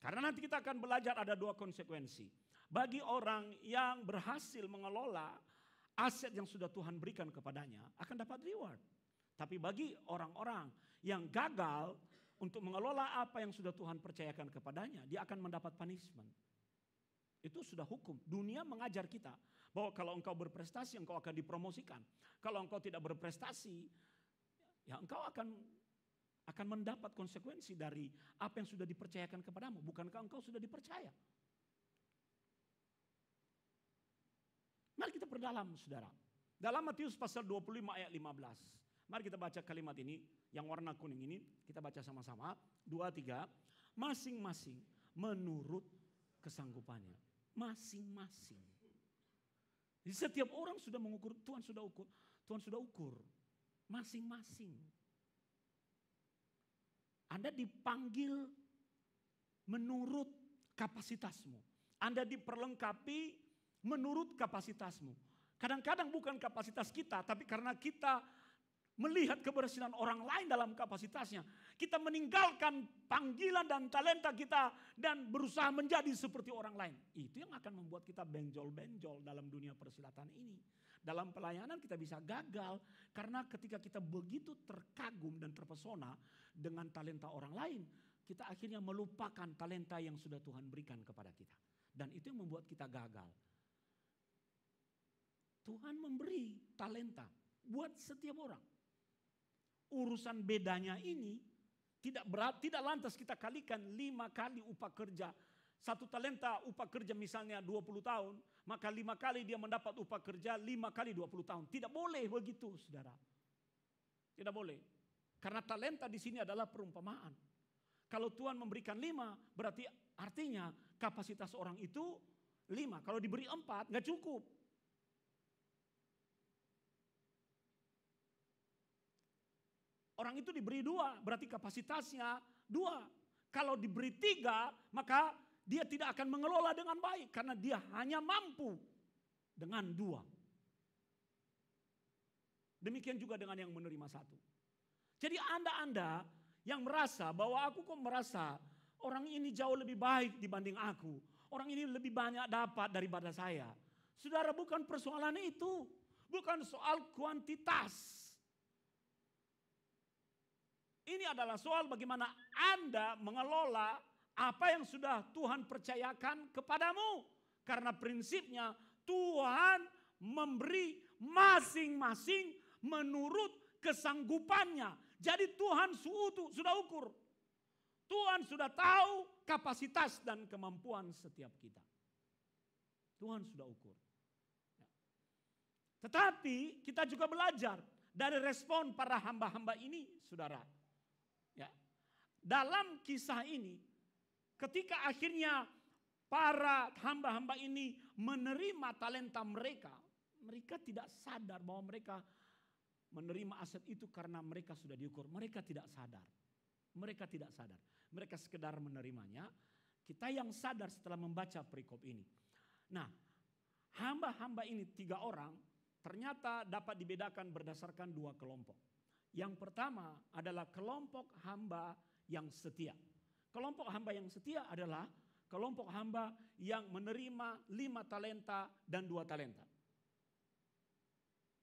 Speaker 2: Karena nanti kita akan belajar ada 2 konsekuensi. Bagi orang yang berhasil mengelola aset yang sudah Tuhan berikan kepadanya, akan dapat reward. Tapi bagi orang-orang yang gagal untuk mengelola apa yang sudah Tuhan percayakan kepadanya, dia akan mendapat punishment. Itu sudah hukum. Dunia mengajar kita bahwa kalau engkau berprestasi, engkau akan dipromosikan. Kalau engkau tidak berprestasi, ya engkau akan mendapat konsekuensi dari apa yang sudah dipercayakan kepadamu. Bukankah engkau sudah dipercaya? Mari kita perdalam, saudara. Dalam Matius pasal 25 ayat 15. Mari kita baca kalimat ini, yang warna kuning ini. Kita baca sama-sama. 2, 3. Masing-masing menurut kesanggupannya. Masing-masing. Jadi setiap orang sudah mengukur, Tuhan sudah ukur. Tuhan sudah ukur. Masing-masing. Anda dipanggil menurut kapasitasmu. Anda diperlengkapi menurut kapasitasmu. Kadang-kadang bukan kapasitas kita, tapi karena kita melihat keberhasilan orang lain dalam kapasitasnya, kita meninggalkan panggilan dan talenta kita dan berusaha menjadi seperti orang lain. Itu yang akan membuat kita benjol-benjol dalam dunia persilatan ini. Dalam pelayanan kita bisa gagal karena ketika kita begitu terkagum dan terpesona dengan talenta orang lain, kita akhirnya melupakan talenta yang sudah Tuhan berikan kepada kita. Dan itu yang membuat kita gagal. Tuhan memberi talenta buat setiap orang. Urusan bedanya ini tidak lantas kita kalikan 5 kali upah kerja. 1 talenta upah kerja misalnya 20 tahun, maka 5 kali dia mendapat upah kerja 5 kali 20 tahun. Tidak boleh begitu, saudara. Tidak boleh. Karena talenta di sini adalah perumpamaan. Kalau Tuhan memberikan 5, berarti artinya kapasitas orang itu 5. Kalau diberi 4, nggak cukup. Orang itu diberi 2, berarti kapasitasnya 2. Kalau diberi 3, maka dia tidak akan mengelola dengan baik. Karena dia hanya mampu dengan 2. Demikian juga dengan yang menerima 1. Jadi Anda yang merasa bahwa aku kok merasa orang ini jauh lebih baik dibanding aku. Orang ini lebih banyak dapat daripada saya. Saudara, bukan persoalan itu. Bukan soal kuantitas. Ini adalah soal bagaimana Anda mengelola apa yang sudah Tuhan percayakan kepadamu. Karena prinsipnya Tuhan memberi masing-masing menurut kesanggupannya. Jadi Tuhan sudah ukur. Tuhan sudah tahu kapasitas dan kemampuan setiap kita. Tuhan sudah ukur. Tetapi kita juga belajar dari respon para hamba-hamba ini, saudara. Ya. Dalam kisah ini, ketika akhirnya para hamba-hamba ini menerima talenta mereka, mereka tidak sadar bahwa mereka menerima aset itu karena mereka sudah diukur. Mereka tidak sadar. Mereka tidak sadar. Mereka sekedar menerimanya. Kita yang sadar setelah membaca perikop ini. Nah, hamba-hamba ini 3 orang ternyata dapat dibedakan berdasarkan 2 kelompok. Yang pertama adalah kelompok hamba yang setia. Kelompok hamba yang setia adalah kelompok hamba yang menerima 5 talenta dan 2 talenta.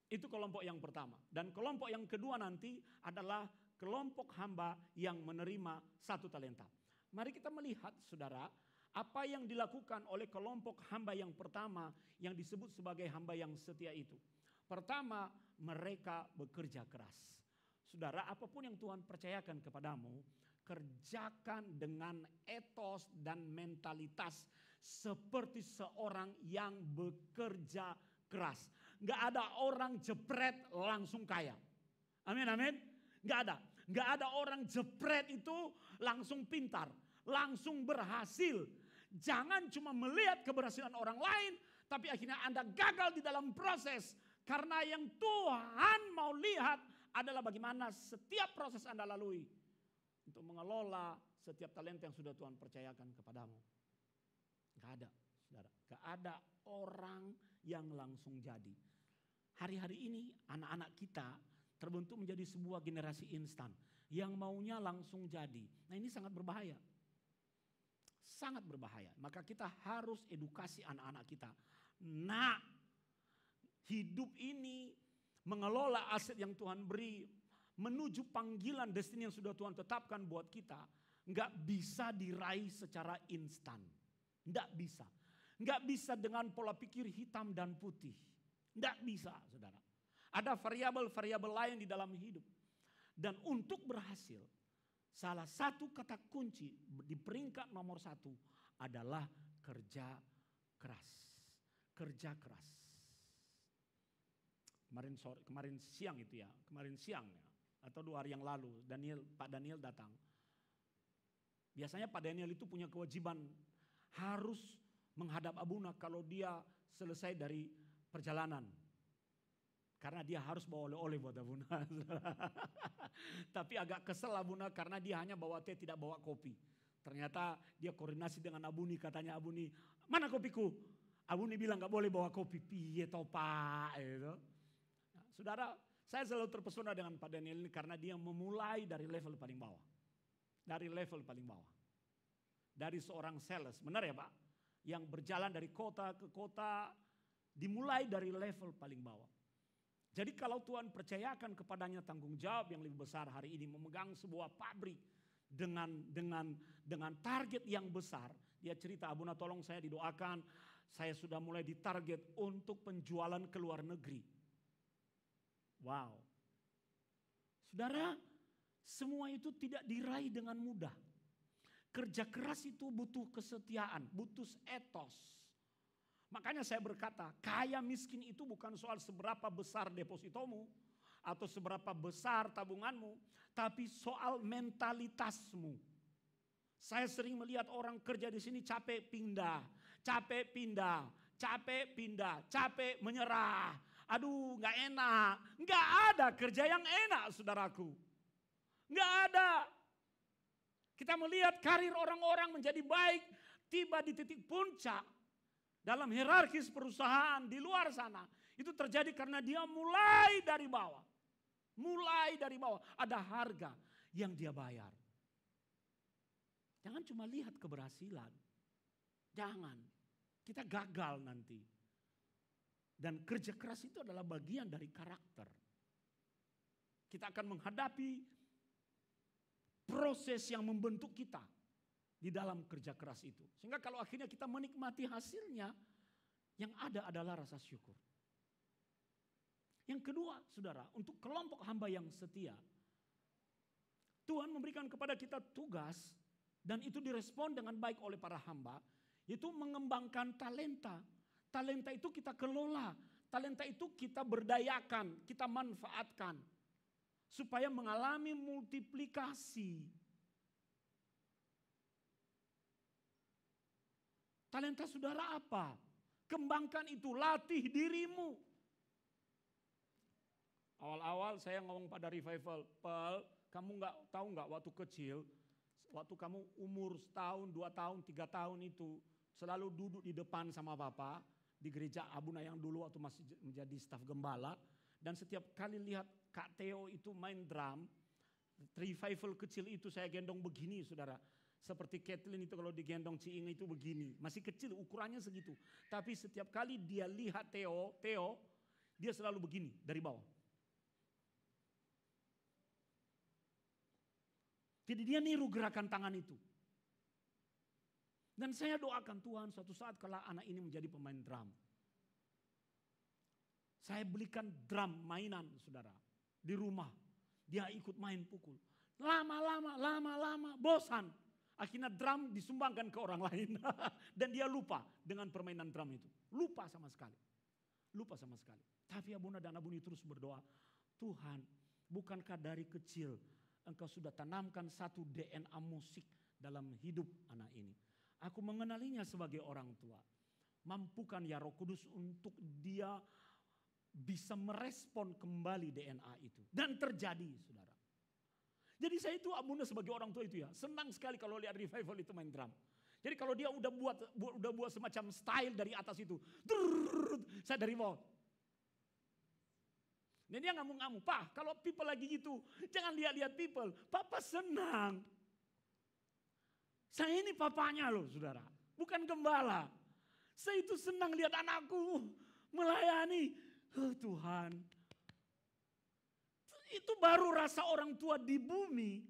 Speaker 2: Itu kelompok yang pertama. Dan kelompok yang kedua nanti adalah kelompok hamba yang menerima 1 talenta. Mari kita melihat, saudara, apa yang dilakukan oleh kelompok hamba yang pertama yang disebut sebagai hamba yang setia itu. Pertama, mereka bekerja keras. Saudara, apapun yang Tuhan percayakan kepadamu, kerjakan dengan etos dan mentalitas seperti seorang yang bekerja keras. Nggak ada orang jepret langsung kaya. Amin, amin. Nggak ada. Nggak ada orang jepret itu langsung pintar, langsung berhasil. Jangan cuma melihat keberhasilan orang lain, tapi akhirnya Anda gagal di dalam proses. Karena yang Tuhan mau lihat adalah bagaimana setiap proses Anda lalui untuk mengelola setiap talenta yang sudah Tuhan percayakan kepadamu. Gak ada, saudara. Gak ada orang yang langsung jadi. Hari-hari ini anak-anak kita terbentuk menjadi sebuah generasi instan yang maunya langsung jadi. Nah, ini sangat berbahaya. Sangat berbahaya. Maka kita harus edukasi anak-anak kita. Nah, hidup ini mengelola aset yang Tuhan beri menuju panggilan destiny yang sudah Tuhan tetapkan buat kita, nggak bisa diraih secara instan. Nggak bisa. Nggak bisa dengan pola pikir hitam dan putih. Nggak bisa, saudara. Ada variabel-variabel lain di dalam hidup. Dan untuk berhasil, salah satu kata kunci di peringkat nomor 1 adalah kerja keras. Kerja keras. Kemarin siang itu ya, atau 2 hari yang lalu Pak Daniel datang. Biasanya Pak Daniel itu punya kewajiban harus menghadap Abuna kalau dia selesai dari perjalanan. Karena dia harus bawa oleh-oleh buat Abuna. Tapi agak kesel Abuna karena dia hanya bawa teh tidak bawa kopi. Ternyata dia koordinasi dengan Abuni, katanya Abuni, mana kopiku? Abuni bilang gak boleh bawa kopi. Piye toh Pak? Gitu. Nah, saudara, saya selalu terpesona dengan Pak Daniel ini karena dia memulai dari level paling bawah. Dari level paling bawah. Dari seorang sales, benar ya Pak? Yang berjalan dari kota ke kota, dimulai dari level paling bawah. Jadi kalau Tuhan percayakan kepadanya tanggung jawab yang lebih besar hari ini, memegang sebuah pabrik dengan target yang besar. Dia cerita, Abuna tolong saya didoakan, saya sudah mulai ditarget untuk penjualan ke luar negeri. Wow. Saudara, semua itu tidak diraih dengan mudah. Kerja keras itu butuh kesetiaan, butuh etos. Makanya saya berkata, kaya miskin itu bukan soal seberapa besar depositomu atau seberapa besar tabunganmu, tapi soal mentalitasmu. Saya sering melihat orang kerja di sini capek pindah, capek menyerah. Aduh, nggak enak. Nggak ada kerja yang enak, saudaraku. Nggak ada. Kita melihat karir orang-orang menjadi baik, tiba di titik puncak. Dalam hierarkis perusahaan di luar sana. Itu terjadi karena dia mulai dari bawah. Mulai dari bawah. Ada harga yang dia bayar. Jangan cuma lihat keberhasilan. Jangan. Kita gagal nanti. Dan kerja keras itu adalah bagian dari karakter. Kita akan menghadapi proses yang membentuk kita di dalam kerja keras itu. Sehingga kalau akhirnya kita menikmati hasilnya, yang ada adalah rasa syukur. Yang kedua, saudara, untuk kelompok hamba yang setia, Tuhan memberikan kepada kita tugas, dan itu direspon dengan baik oleh para hamba, yaitu mengembangkan talenta. Talenta itu kita kelola, talenta itu kita berdayakan, kita manfaatkan, supaya mengalami multiplikasi. Talenta saudara apa? Kembangkan itu, latih dirimu. Awal-awal saya ngomong pada revival, Pel, kamu tahu nggak waktu kecil, waktu kamu umur 1, 2 tahun, 3 tahun itu, selalu duduk di depan sama Bapak, di gereja Abuna yang dulu waktu masih menjadi staf gembala, dan setiap kali lihat Kak Theo itu main drum, revival kecil itu saya gendong begini saudara. Seperti Kathleen itu kalau digendong Ciing itu begini. Masih kecil ukurannya segitu. Tapi setiap kali dia lihat Theo, dia selalu begini dari bawah. Jadi dia niru gerakan tangan itu. Dan saya doakan Tuhan suatu saat kalau anak ini menjadi pemain drum. Saya belikan drum mainan saudara. Di rumah. Dia ikut main pukul. Lama-lama bosan.
Speaker 3: Akhirnya drum disumbangkan ke orang lain. Dan dia lupa dengan permainan drum itu. Lupa sama sekali. Lupa sama sekali. Tapi Abuna dan Abuni terus berdoa. Tuhan, bukankah dari kecil Engkau sudah tanamkan satu DNA musik dalam hidup anak ini. Aku mengenalinya sebagai orang tua. Mampukan ya Roh Kudus untuk dia bisa merespon kembali DNA itu. Dan terjadi, saudara. Jadi saya itu Abuna sebagai orang tua itu ya, senang sekali kalau lihat revival itu main drum. Jadi kalau dia udah buat semacam style dari atas itu, saya dari bawah. Dan dia ngamuk-ngamuk, Pak kalau people lagi gitu, jangan lihat-lihat people, Papa senang. Saya ini papanya loh saudara, bukan gembala. Saya itu senang lihat anakku melayani, Tuhan. Itu baru rasa orang tua di bumi.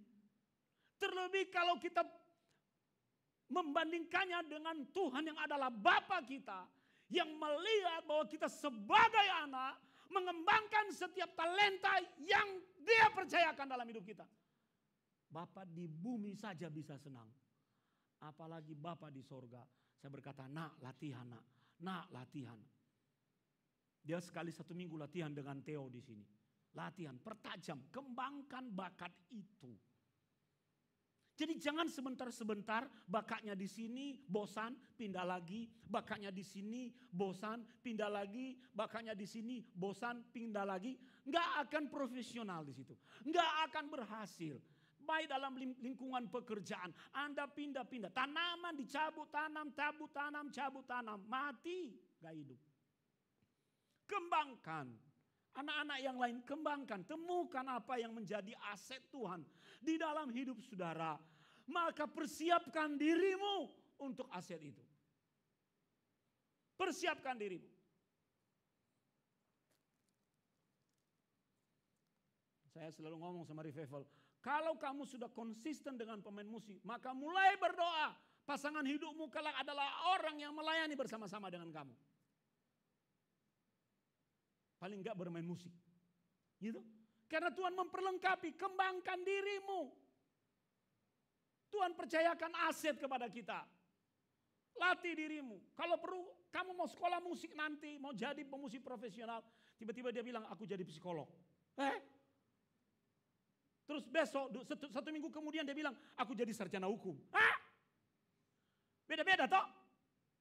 Speaker 3: Terlebih kalau kita membandingkannya dengan Tuhan yang adalah Bapa kita. Yang melihat bahwa kita sebagai anak mengembangkan setiap talenta yang dia percayakan dalam hidup kita. Bapa di bumi saja bisa senang. Apalagi Bapa di sorga. Saya berkata, nak latihan nak. Nak latihan. Dia sekali 1 minggu latihan dengan Theo di sini. Latihan, pertajam, kembangkan bakat itu. Jadi jangan sebentar-sebentar bakatnya di sini bosan, pindah lagi, bakatnya di sini bosan, pindah lagi, bakatnya di sini bosan, pindah lagi. Enggak akan profesional di situ. Enggak akan berhasil. Baik dalam lingkungan pekerjaan, Anda pindah-pindah, tanaman dicabut tanam, cabut tanam, cabut tanam, mati, enggak hidup. Kembangkan. Anak-anak yang lain kembangkan, temukan apa yang menjadi aset Tuhan di dalam hidup saudara. Maka persiapkan dirimu untuk aset itu. Persiapkan dirimu. Saya selalu ngomong sama Revival, kalau kamu sudah konsisten dengan pemain musik, maka mulai berdoa. Pasangan hidupmu kelak adalah orang yang melayani bersama-sama dengan kamu. Paling enggak bermain musik. Gitu. Karena Tuhan memperlengkapi, kembangkan dirimu. Tuhan percayakan aset kepada kita. Latih dirimu. Kalau perlu kamu mau sekolah musik nanti, mau jadi pemusik profesional, tiba-tiba dia bilang aku jadi psikolog. Terus besok, 1 minggu kemudian dia bilang aku jadi sarjana hukum. Beda-beda toh?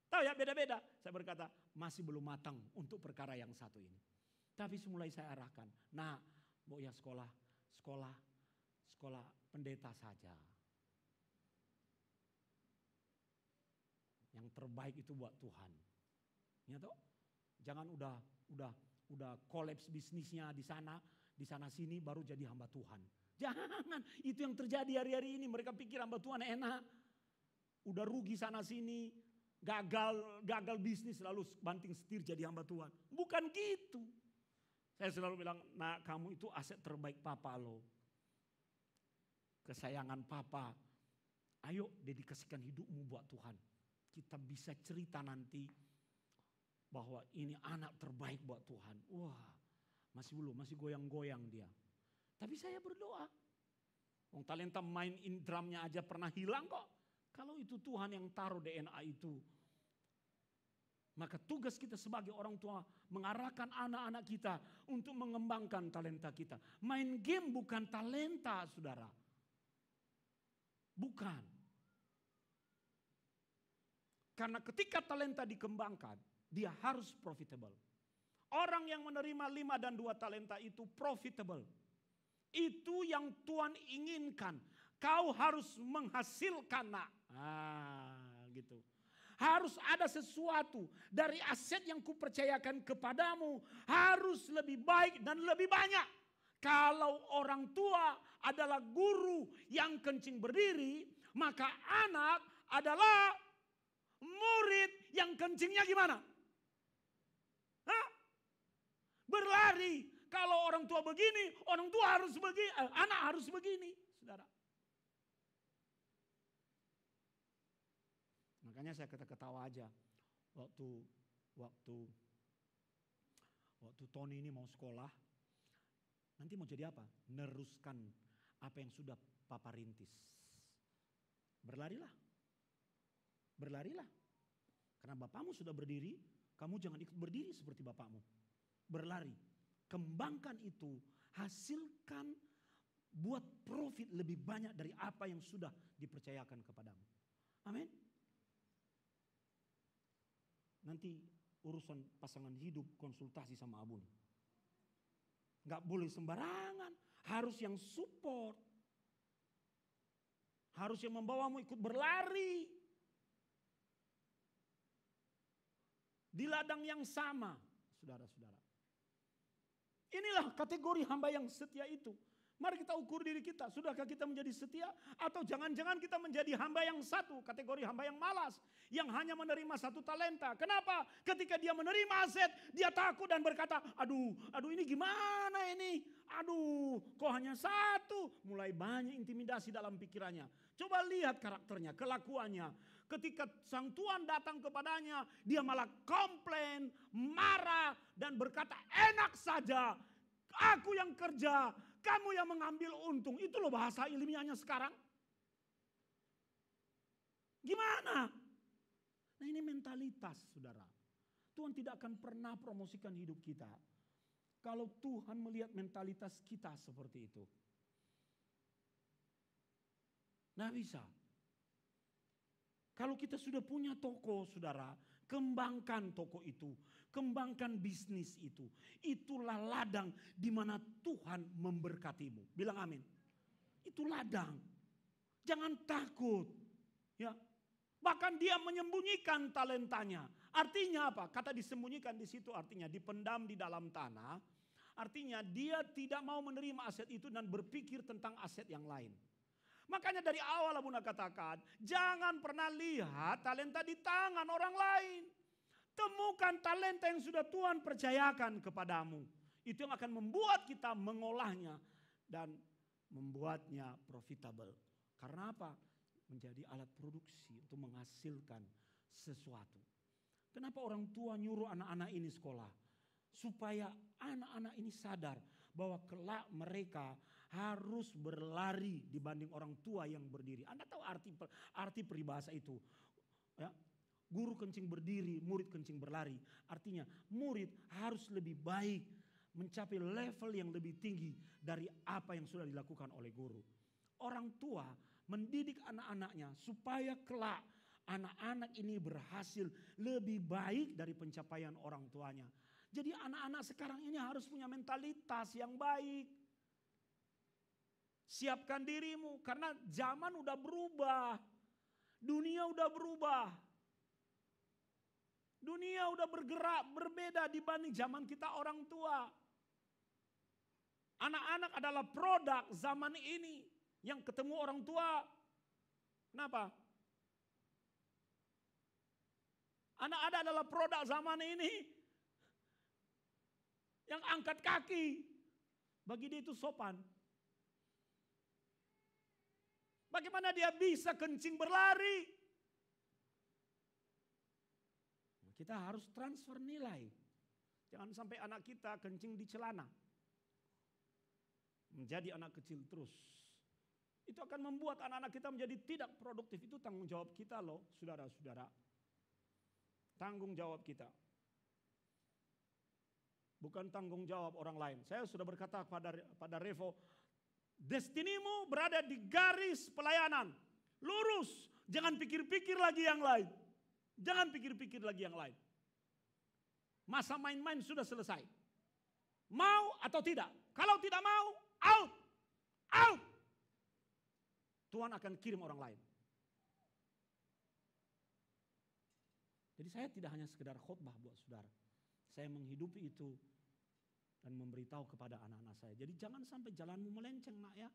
Speaker 3: Tahu ya beda-beda. Saya berkata masih belum matang untuk perkara yang satu ini. Tapi semulai saya arahkan, nah, mau ya sekolah pendeta saja. Yang terbaik itu buat Tuhan. Ya toh? Jangan udah kolaps bisnisnya di sana sini baru jadi hamba Tuhan. Jangan, itu yang terjadi hari-hari ini. Mereka pikir hamba Tuhan enak. Udah rugi sana sini, gagal bisnis lalu banting setir jadi hamba Tuhan. Bukan gitu. Saya selalu bilang, nah kamu itu aset terbaik Papa lo. Kesayangan Papa. Ayo dedikasikan hidupmu buat Tuhan. Kita bisa cerita nanti bahwa ini anak terbaik buat Tuhan. Wah, masih goyang-goyang dia. Tapi saya berdoa. Talenta main drumnya aja pernah hilang kok. Kalau itu Tuhan yang taruh DNA itu. Maka tugas kita sebagai orang tua mengarahkan anak-anak kita untuk mengembangkan talenta kita. Main game bukan talenta, saudara. Bukan. Karena ketika talenta dikembangkan, dia harus profitable. Orang yang menerima 5 dan 2 talenta itu profitable. Itu yang Tuhan inginkan. Kau harus menghasilkan nak. Gitu. Harus ada sesuatu dari aset yang kupercayakan kepadamu. Harus lebih baik dan lebih banyak. Kalau orang tua adalah guru yang kencing berdiri, maka anak adalah murid yang kencingnya gimana? Berlari. Kalau orang tua begini, orang tua harus begini, anak harus begini, saudara. Makanya saya ketawa aja waktu Tony ini mau sekolah, nanti mau jadi apa? Neruskan apa yang sudah Papa rintis. berlarilah. Berlarilah. Karena bapamu sudah berdiri, kamu jangan ikut berdiri seperti bapamu. Berlari. Kembangkan itu, hasilkan, buat profit lebih banyak dari apa yang sudah dipercayakan kepadamu. Amin. Nanti urusan pasangan hidup konsultasi sama Abun. Gak boleh sembarangan, harus yang support. Harus yang membawamu ikut berlari. Di ladang yang sama, saudara-saudara. Inilah kategori hamba yang setia itu. Mari kita ukur diri kita. Sudahkah kita menjadi setia? Atau jangan-jangan kita menjadi hamba yang satu. Kategori hamba yang malas. Yang hanya menerima 1 talenta. Kenapa? Ketika dia menerima aset. Dia takut dan berkata, aduh ini gimana ini? Aduh kok hanya 1? Mulai banyak intimidasi dalam pikirannya. Coba lihat karakternya, kelakuannya. Ketika sang tuan datang kepadanya. Dia malah komplain, marah dan berkata enak saja. Aku yang kerja, kamu yang mengambil untung. Itu loh bahasa ilmiahnya sekarang. Gimana? Nah ini mentalitas saudara. Tuhan tidak akan pernah promosikan hidup kita. Kalau Tuhan melihat mentalitas kita seperti itu. Nah bisa. Kalau kita sudah punya toko saudara, kembangkan toko itu. Kembangkan bisnis itu. Itulah ladang di mana Tuhan memberkatimu. Bilang amin. Itu ladang. Jangan takut. Ya. Bahkan dia menyembunyikan talentanya. Artinya apa? Kata disembunyikan di situ artinya dipendam di dalam tanah. Artinya dia tidak mau menerima aset itu dan berpikir tentang aset yang lain. Makanya dari awal Abuna katakan, jangan pernah lihat talenta di tangan orang lain. Temukan talenta yang sudah Tuhan percayakan kepadamu. Itu yang akan membuat kita mengolahnya dan membuatnya profitable. Karena apa? Menjadi alat produksi untuk menghasilkan sesuatu. Kenapa orang tua nyuruh anak-anak ini sekolah? Supaya anak-anak ini sadar bahwa kelak mereka harus berlari dibanding orang tua yang berdiri. Anda tahu arti peribahasa itu? Ya, guru kencing berdiri, murid kencing berlari. Artinya murid harus lebih baik, mencapai level yang lebih tinggi dari apa yang sudah dilakukan oleh guru. Orang tua mendidik anak-anaknya supaya kelak anak-anak ini berhasil lebih baik dari pencapaian orang tuanya. Jadi anak-anak sekarang ini harus punya mentalitas yang baik. Siapkan dirimu karena zaman udah berubah. Dunia udah berubah. Dunia udah bergerak berbeda dibanding zaman kita orang tua. Anak-anak adalah produk zaman ini yang ketemu orang tua. Kenapa? Anak-anak adalah produk zaman ini yang angkat kaki. Bagi dia itu sopan. Bagaimana dia bisa kencing berlari? Kita harus transfer nilai. Jangan sampai anak kita kencing di celana. Menjadi anak kecil terus. Itu akan membuat anak-anak kita menjadi tidak produktif. Itu tanggung jawab kita loh, saudara-saudara. Tanggung jawab kita. Bukan tanggung jawab orang lain. Saya sudah berkata pada Revo, destinimu berada di garis pelayanan. Lurus, jangan pikir-pikir lagi yang lain. Jangan pikir-pikir lagi yang lain. Masa main-main sudah selesai. Mau atau tidak? Kalau tidak mau, out. Out. Tuhan akan kirim orang lain. Jadi saya tidak hanya sekedar khotbah buat saudara. Saya menghidupi itu dan memberitahu kepada anak-anak saya. Jadi jangan sampai jalanmu melenceng nak ya.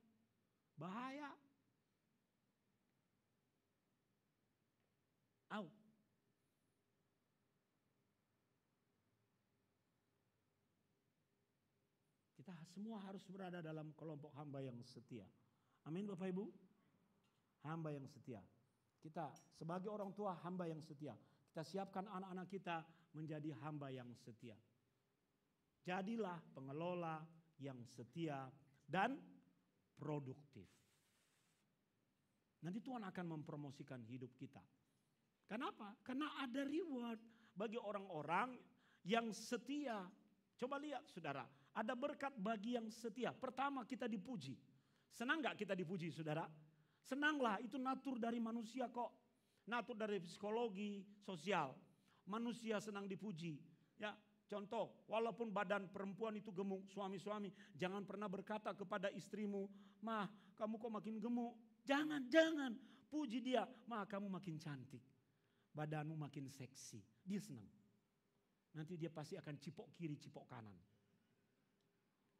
Speaker 3: Bahaya. Out. Kita semua harus berada dalam kelompok hamba yang setia. Amin Bapak Ibu. Hamba yang setia. Kita sebagai orang tua hamba yang setia. Kita siapkan anak-anak kita menjadi hamba yang setia. Jadilah pengelola yang setia dan produktif. Nanti Tuhan akan mempromosikan hidup kita. Kenapa? Karena ada reward bagi orang-orang yang setia. Coba lihat saudara, ada berkat bagi yang setia. Pertama, kita dipuji. Senang gak kita dipuji saudara? Senanglah, itu natur dari manusia kok. Natur dari psikologi sosial. Manusia senang dipuji. Ya, contoh, walaupun badan perempuan itu gemuk, suami-suami jangan pernah berkata kepada istrimu, "Mah, kamu kok makin gemuk?" Jangan. Puji dia, "Mah, kamu makin cantik. Badanmu makin seksi." Dia senang. Nanti dia pasti akan cipok kiri, cipok kanan.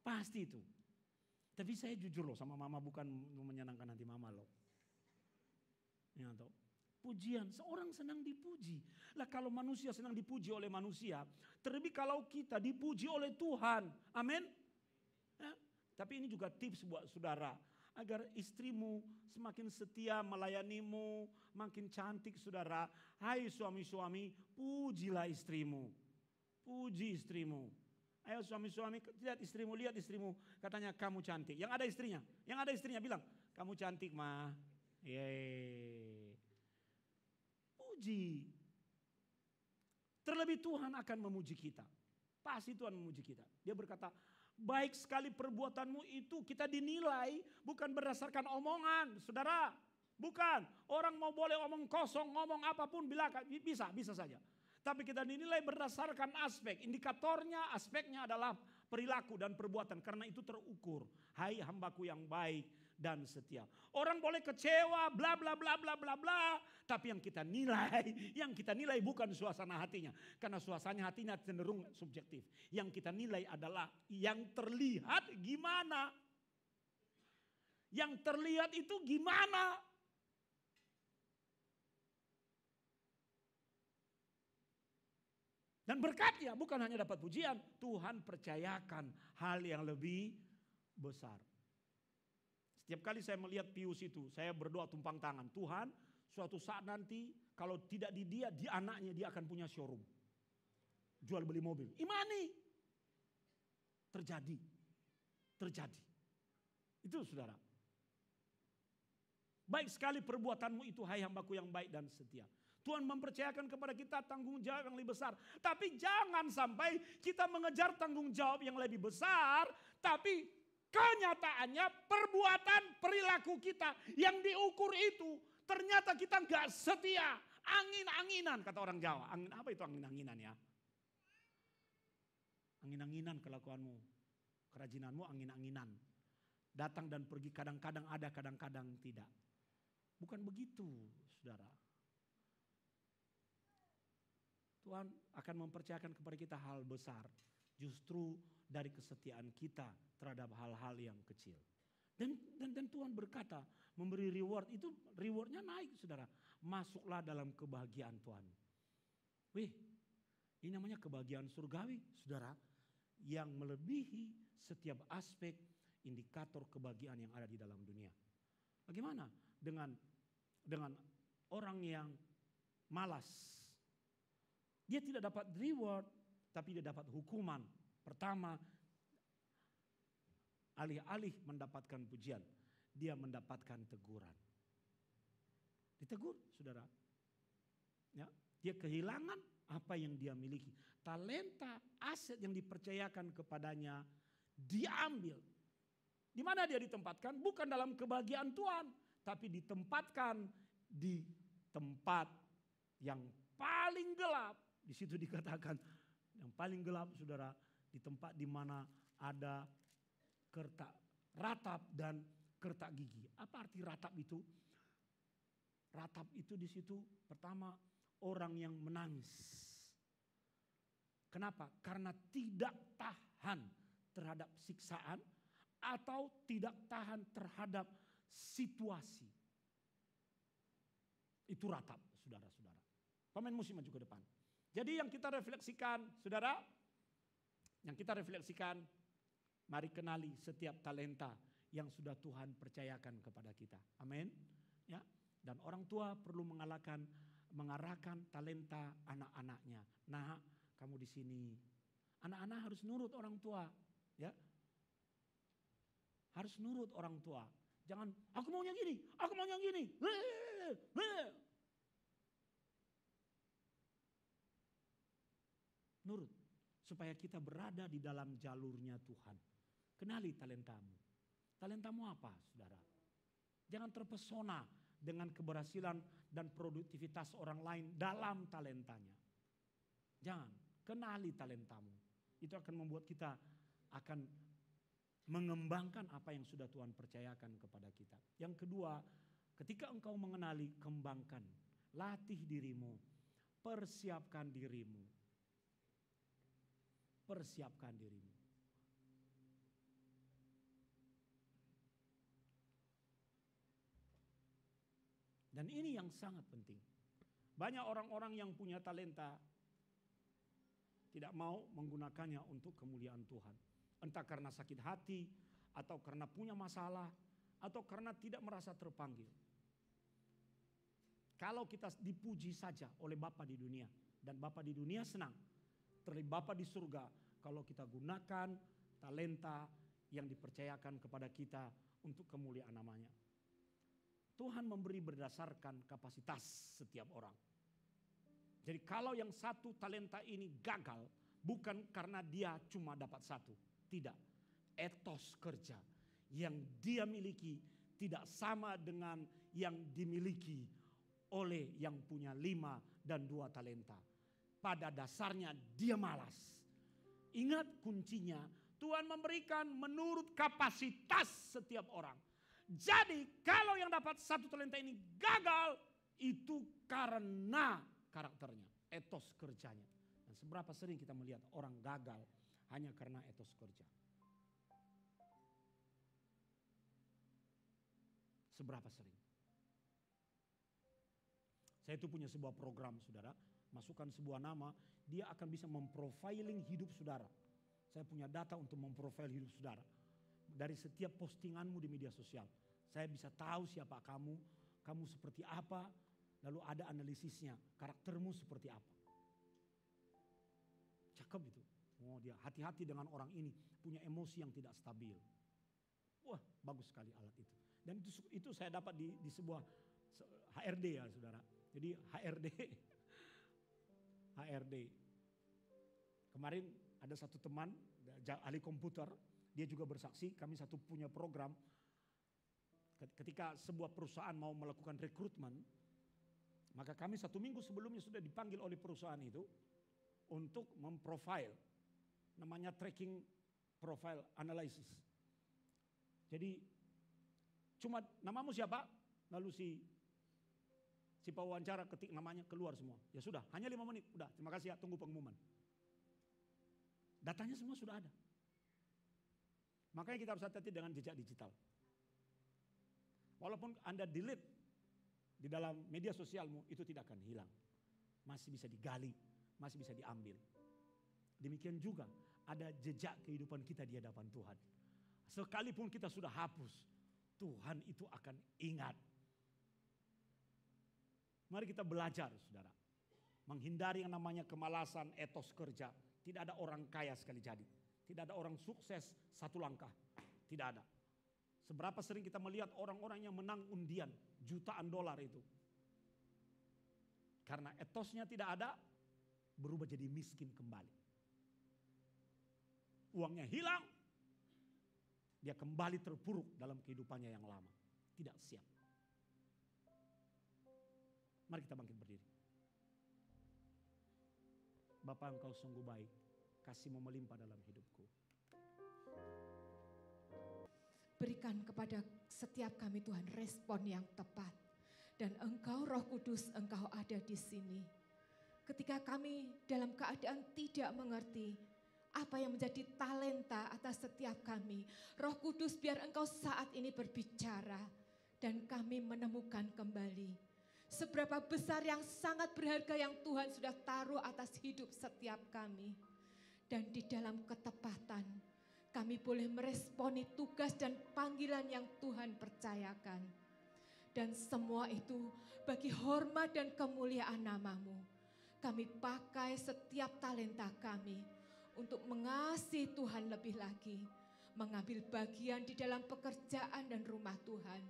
Speaker 3: Pasti itu. Tapi saya jujur loh sama mama, bukan menyenangkan hati mama loh. Ya, toh. Pujian, seorang senang dipuji. Lah kalau manusia senang dipuji oleh manusia, terlebih kalau kita dipuji oleh Tuhan. Amin. Ya, tapi ini juga tips buat saudara. Agar istrimu semakin setia melayanimu, makin cantik saudara. Hai suami-suami, pujilah istrimu. Puji istrimu. Ayo suami-suami, lihat istrimu. Katanya kamu cantik. Yang ada istrinya bilang, kamu cantik mah. Yeay. Puji. Terlebih Tuhan akan memuji kita. Pasti Tuhan memuji kita. Dia berkata, baik sekali perbuatanmu itu, kita dinilai bukan berdasarkan omongan, saudara. Bukan, orang mau boleh omong kosong, ngomong apapun bisa saja. Tapi kita dinilai berdasarkan aspek, indikatornya, aspeknya adalah perilaku dan perbuatan. Karena itu terukur, hai hambaku yang baik dan setia. Orang boleh kecewa, bla bla bla bla bla bla. Tapi yang kita nilai bukan suasana hatinya. Karena suasana hatinya cenderung subjektif. Yang kita nilai adalah yang terlihat gimana. Yang terlihat itu gimana. Dan berkatnya bukan hanya dapat pujian, Tuhan percayakan hal yang lebih besar. Setiap kali saya melihat Pius itu, saya berdoa tumpang tangan. Tuhan, suatu saat nanti kalau tidak di dia, di anaknya dia akan punya showroom. Jual beli mobil. Imani. Terjadi. Itu saudara. Baik sekali perbuatanmu itu, hai hambaku yang baik dan setia. Tuhan mempercayakan kepada kita tanggung jawab yang lebih besar. Tapi jangan sampai kita mengejar tanggung jawab yang lebih besar, tapi kenyataannya perbuatan perilaku kita yang diukur itu ternyata kita nggak setia. Angin-anginan kata orang Jawa. Apa itu angin-anginan ya? Angin-anginan kelakuanmu. Kerajinanmu angin-anginan. Datang dan pergi, kadang-kadang ada, kadang-kadang tidak. Bukan begitu, saudara. Tuhan akan mempercayakan kepada kita hal besar. Justru dari kesetiaan kita terhadap hal-hal yang kecil. Dan Tuhan berkata, memberi reward itu, rewardnya naik saudara. Masuklah dalam kebahagiaan Tuhan. Wih, ini namanya kebahagiaan surgawi saudara. Yang melebihi setiap aspek indikator kebahagiaan yang ada di dalam dunia. Bagaimana dengan orang yang malas? Dia tidak dapat reward, tapi dia dapat hukuman. Pertama, alih-alih mendapatkan pujian, dia mendapatkan teguran. Ditegur, saudara. Ya, dia kehilangan apa yang dia miliki. Talenta, aset yang dipercayakan kepadanya, diambil. Di mana dia ditempatkan? Bukan dalam kebahagiaan Tuhan, tapi ditempatkan di tempat yang paling gelap. Di situ dikatakan yang paling gelap saudara, di tempat di mana ada ratap dan kertak gigi. Apa arti ratap itu? Ratap itu di situ pertama orang yang menangis. Kenapa? Karena tidak tahan terhadap siksaan atau tidak tahan terhadap situasi. Itu ratap, saudara-saudara. Pemain musik maju ke depan. Jadi yang kita refleksikan, saudara, mari kenali setiap talenta yang sudah Tuhan percayakan kepada kita. Amin. Ya. Dan orang tua perlu mengarahkan talenta anak-anaknya. Nah, kamu di sini. Anak-anak harus nurut orang tua, ya. Harus nurut orang tua. Jangan, aku maunya gini, aku maunya gini. Nurut, supaya kita berada di dalam jalurnya Tuhan. Kenali talentamu. Talentamu apa, saudara? Jangan terpesona dengan keberhasilan dan produktivitas orang lain dalam talentanya. Jangan, kenali talentamu. Itu akan membuat kita akan mengembangkan apa yang sudah Tuhan percayakan kepada kita. Yang kedua, ketika engkau mengenali, kembangkan. Latih dirimu, persiapkan dirimu. Persiapkan dirimu. Dan ini yang sangat penting. Banyak orang-orang yang punya talenta tidak mau menggunakannya untuk kemuliaan Tuhan. Entah karena sakit hati, atau karena punya masalah, atau karena tidak merasa terpanggil. Kalau kita dipuji saja oleh Bapa di dunia, dan Bapa di dunia senang, terlibat Bapa di surga, kalau kita gunakan talenta yang dipercayakan kepada kita untuk kemuliaan namanya. Tuhan memberi berdasarkan kapasitas setiap orang. Jadi kalau yang satu talenta ini gagal, bukan karena dia cuma dapat satu. Tidak, etos kerja yang dia miliki tidak sama dengan yang dimiliki oleh yang punya 5 dan 2 talenta. Pada dasarnya dia malas. Ingat kuncinya, Tuhan memberikan menurut kapasitas setiap orang. Jadi kalau yang dapat 1 talenta ini gagal, itu karena karakternya, etos kerjanya. Dan seberapa sering kita melihat orang gagal hanya karena etos kerja. Seberapa sering. Saya itu punya sebuah program, saudara. Masukkan sebuah nama, dia akan bisa memprofiling hidup saudara. Saya punya data untuk memprofil hidup saudara. Dari setiap postinganmu di media sosial. Saya bisa tahu siapa kamu seperti apa, lalu ada analisisnya, karaktermu seperti apa. Cakep itu. Oh, dia hati-hati dengan orang ini, punya emosi yang tidak stabil. Wah, bagus sekali alat itu. Dan itu saya dapat di sebuah HRD ya, saudara. Jadi HRD. Kemarin ada satu teman, ahli komputer, dia juga bersaksi, kami satu punya program. Ketika sebuah perusahaan mau melakukan rekrutmen, maka kami 1 minggu sebelumnya sudah dipanggil oleh perusahaan itu untuk memprofile. Namanya tracking profile analysis. Jadi cuma namamu siapa, lalu si pewawancara ketik namanya, keluar semua. Ya sudah, hanya 5 menit, udah terima kasih ya, tunggu pengumuman. Datanya semua sudah ada. Makanya kita harus hati-hati dengan jejak digital. Walaupun Anda delete di dalam media sosialmu, itu tidak akan hilang. Masih bisa digali, masih bisa diambil. Demikian juga ada jejak kehidupan kita di hadapan Tuhan. Sekalipun kita sudah hapus, Tuhan itu akan ingat. Mari kita belajar, saudara. Menghindari yang namanya kemalasan, etos kerja. Tidak ada orang kaya sekali jadi. Tidak ada orang sukses 1 langkah. Tidak ada. Seberapa sering kita melihat orang-orang yang menang undian jutaan dolar itu. Karena etosnya tidak ada, berubah jadi miskin kembali. Uangnya hilang, dia kembali terpuruk dalam kehidupannya yang lama. Tidak siap. Mari kita bangkit berdiri. Bapa, Engkau sungguh baik, kasih-Mu melimpah dalam hidupku.
Speaker 4: Berikan kepada setiap kami Tuhan respon yang tepat. Dan Engkau Roh Kudus, Engkau ada di sini. Ketika kami dalam keadaan tidak mengerti apa yang menjadi talenta atas setiap kami, Roh Kudus biar Engkau saat ini berbicara dan kami menemukan kembali seberapa besar yang sangat berharga yang Tuhan sudah taruh atas hidup setiap kami. Dan di dalam ketepatan kami boleh meresponi tugas dan panggilan yang Tuhan percayakan. Dan semua itu bagi hormat dan kemuliaan nama-Mu. Kami pakai setiap talenta kami untuk mengasihi Tuhan lebih lagi. mengambil bagian di dalam pekerjaan dan rumah Tuhan.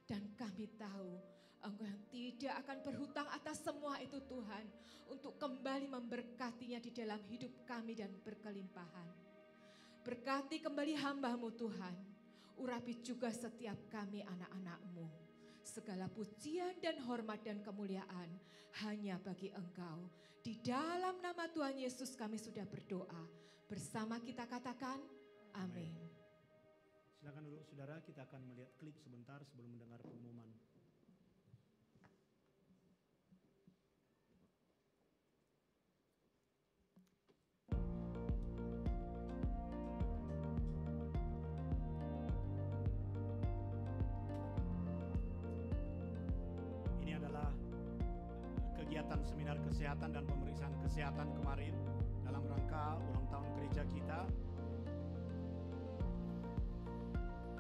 Speaker 4: Dan kami tahu Engkau yang tidak akan berhutang atas semua itu Tuhan, untuk kembali memberkatinya di dalam hidup kami dan berkelimpahan. Berkati kembali hamba-Mu Tuhan, urapi juga setiap kami anak-anak-Mu. Segala pujian dan hormat dan kemuliaan hanya bagi Engkau. Di dalam nama Tuhan Yesus kami sudah berdoa. Bersama kita katakan, amin.
Speaker 2: Silakan dulu saudara, kita akan melihat klip sebentar sebelum mendengar pengumuman. Ini adalah kegiatan seminar kesehatan dan pemeriksaan kesehatan kemarin dalam rangka ulang tahun gereja kita.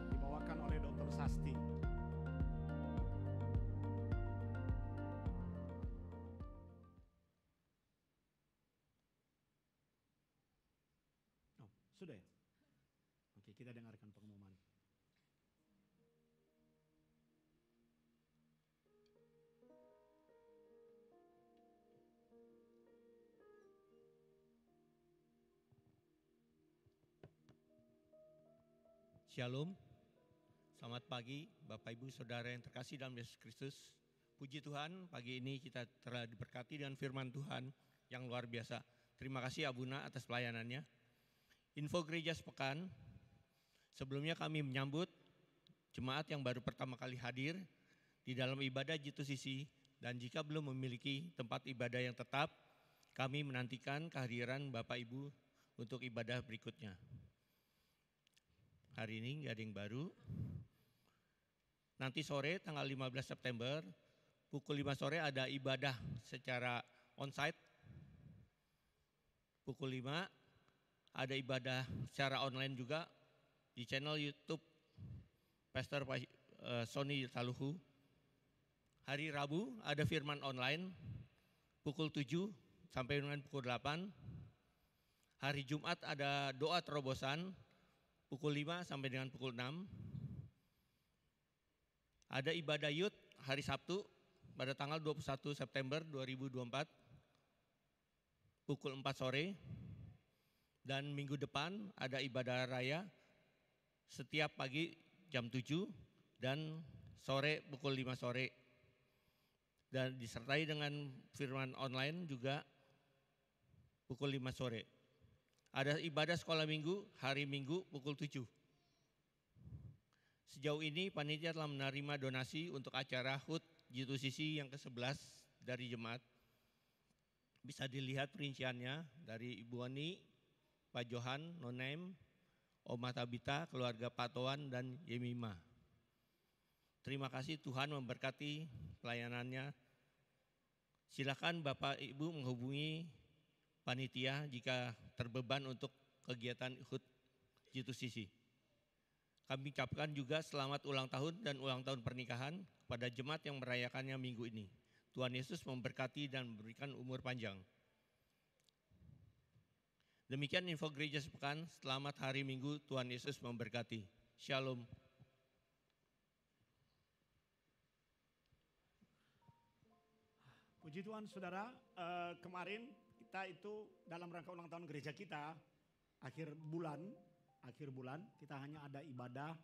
Speaker 2: Dibawakan oleh Dr. Sasti. Oh, sudah ya? Oke, kita dengarkan pengumuman.
Speaker 5: Shalom, selamat pagi Bapak Ibu Saudara yang terkasih dalam Yesus Kristus. Puji Tuhan, pagi ini kita telah diberkati dengan firman Tuhan yang luar biasa. Terima kasih Abuna atas pelayanannya. Info gereja sepekan, sebelumnya kami menyambut jemaat yang baru pertama kali hadir di dalam ibadah G2CC, dan jika belum memiliki tempat ibadah yang tetap, kami menantikan kehadiran Bapak Ibu untuk ibadah berikutnya. Hari ini nggak ada yang baru. Nanti sore tanggal 15 September pukul 5 sore ada ibadah secara onsite. Pukul 5 ada ibadah secara online juga di channel YouTube Pastor Sony Taluhu. Hari Rabu ada firman online pukul 7 sampai dengan pukul 8. Hari Jumat ada doa terobosan pukul 5 sampai dengan pukul 6. Ada ibadah youth hari Sabtu pada tanggal 21 September 2024 pukul 4 sore. Dan minggu depan ada ibadah raya setiap pagi jam 7 dan sore pukul 5 sore. Dan disertai dengan firman online juga pukul 5 sore. Ada ibadah sekolah minggu hari Minggu pukul 7. Sejauh ini panitia telah menerima donasi untuk acara HUT G2CC yang ke-11 dari jemaat. Bisa dilihat perinciannya dari Ibu Ani, Pak Johan, Nonem, Oma Tabita, keluarga Patoan dan Yemima. Terima kasih, Tuhan memberkati pelayanannya. Silakan Bapak Ibu menghubungi panitia jika terbeban untuk kegiatan HUT G2CC. Kami ucapkan juga selamat ulang tahun dan ulang tahun pernikahan kepada jemaat yang merayakannya minggu ini. Tuhan Yesus memberkati dan memberikan umur panjang. Demikian info gereja sepekan. Selamat hari Minggu, Tuhan Yesus memberkati. Shalom.
Speaker 2: Puji Tuhan saudara, kemarin kita itu dalam rangka ulang tahun gereja kita, akhir bulan kita hanya ada ibadah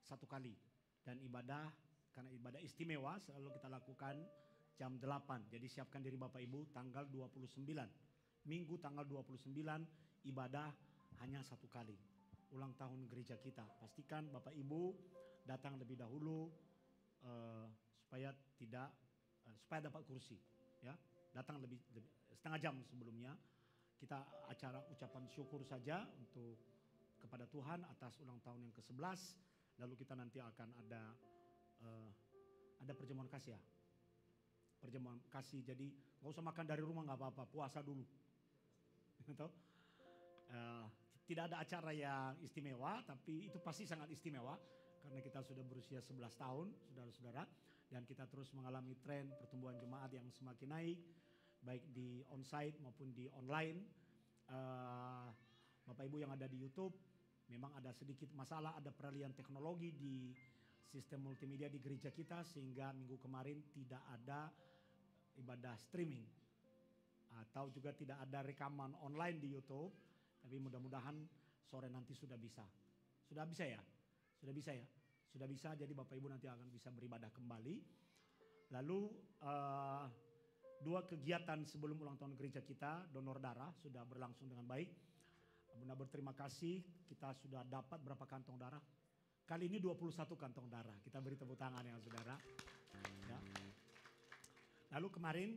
Speaker 2: satu kali. Dan ibadah, karena ibadah istimewa selalu kita lakukan jam 8. Jadi siapkan diri Bapak Ibu tanggal 29. Minggu tanggal 29 ibadah hanya satu kali. Ulang tahun gereja kita. Pastikan Bapak Ibu datang lebih dahulu supaya dapat kursi. Ya, datang lebih setengah jam sebelumnya. Kita acara ucapan syukur saja untuk kepada Tuhan atas ulang tahun yang ke-11. Lalu kita nanti akan ada perjamuan kasih ya. Perjamuan kasih, jadi nggak usah makan dari rumah nggak apa-apa, puasa dulu. Tidak ada acara yang istimewa, tapi itu pasti sangat istimewa karena kita sudah berusia 11 tahun, saudara-saudara, dan kita terus mengalami tren pertumbuhan jemaat yang semakin naik, baik di onsite maupun di online. Bapak Ibu yang ada di YouTube, memang ada sedikit masalah, ada peralihan teknologi di sistem multimedia di gereja kita sehingga minggu kemarin tidak ada ibadah streaming atau juga tidak ada rekaman online di YouTube. Tapi mudah-mudahan sore nanti sudah bisa. Sudah bisa ya? Sudah bisa ya? Sudah bisa, jadi Bapak Ibu nanti akan bisa beribadah kembali. Lalu 2 kegiatan sebelum ulang tahun gereja kita, donor darah sudah berlangsung dengan baik. Bunda berterima kasih, kita sudah dapat berapa kantong darah? Kali ini 21 kantong darah. Kita beri tepuk tangan ya saudara. Ya. Lalu kemarin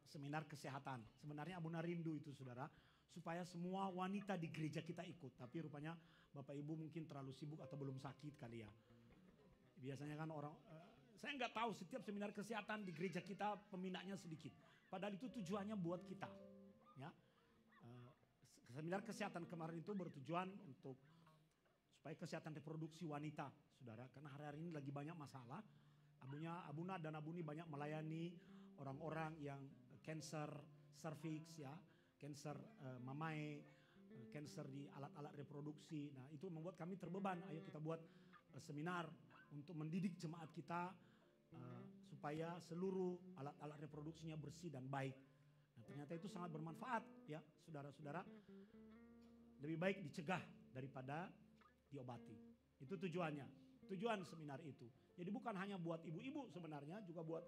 Speaker 2: seminar kesehatan. Sebenarnya Abuna rindu itu saudara, supaya semua wanita di gereja kita ikut. Tapi rupanya Bapak Ibu mungkin terlalu sibuk atau belum sakit kali ya. Biasanya kan orang, saya nggak tahu setiap seminar kesehatan di gereja kita peminatnya sedikit. Padahal itu tujuannya buat kita. Ya. Seminar kesehatan kemarin itu bertujuan untuk supaya kesehatan reproduksi wanita, saudara. Karena hari-hari ini lagi banyak masalah. Abuna dan Abuni banyak melayani orang-orang yang cancer cervix ya, cancer mamae, cancer di alat-alat reproduksi. Nah itu membuat kami terbeban, ayo kita buat seminar untuk mendidik jemaat kita supaya seluruh alat-alat reproduksinya bersih dan baik. Nah ternyata itu sangat bermanfaat ya saudara-saudara. Lebih baik dicegah daripada diobati. Itu tujuannya, tujuan seminar itu. Jadi bukan hanya buat ibu-ibu sebenarnya, juga buat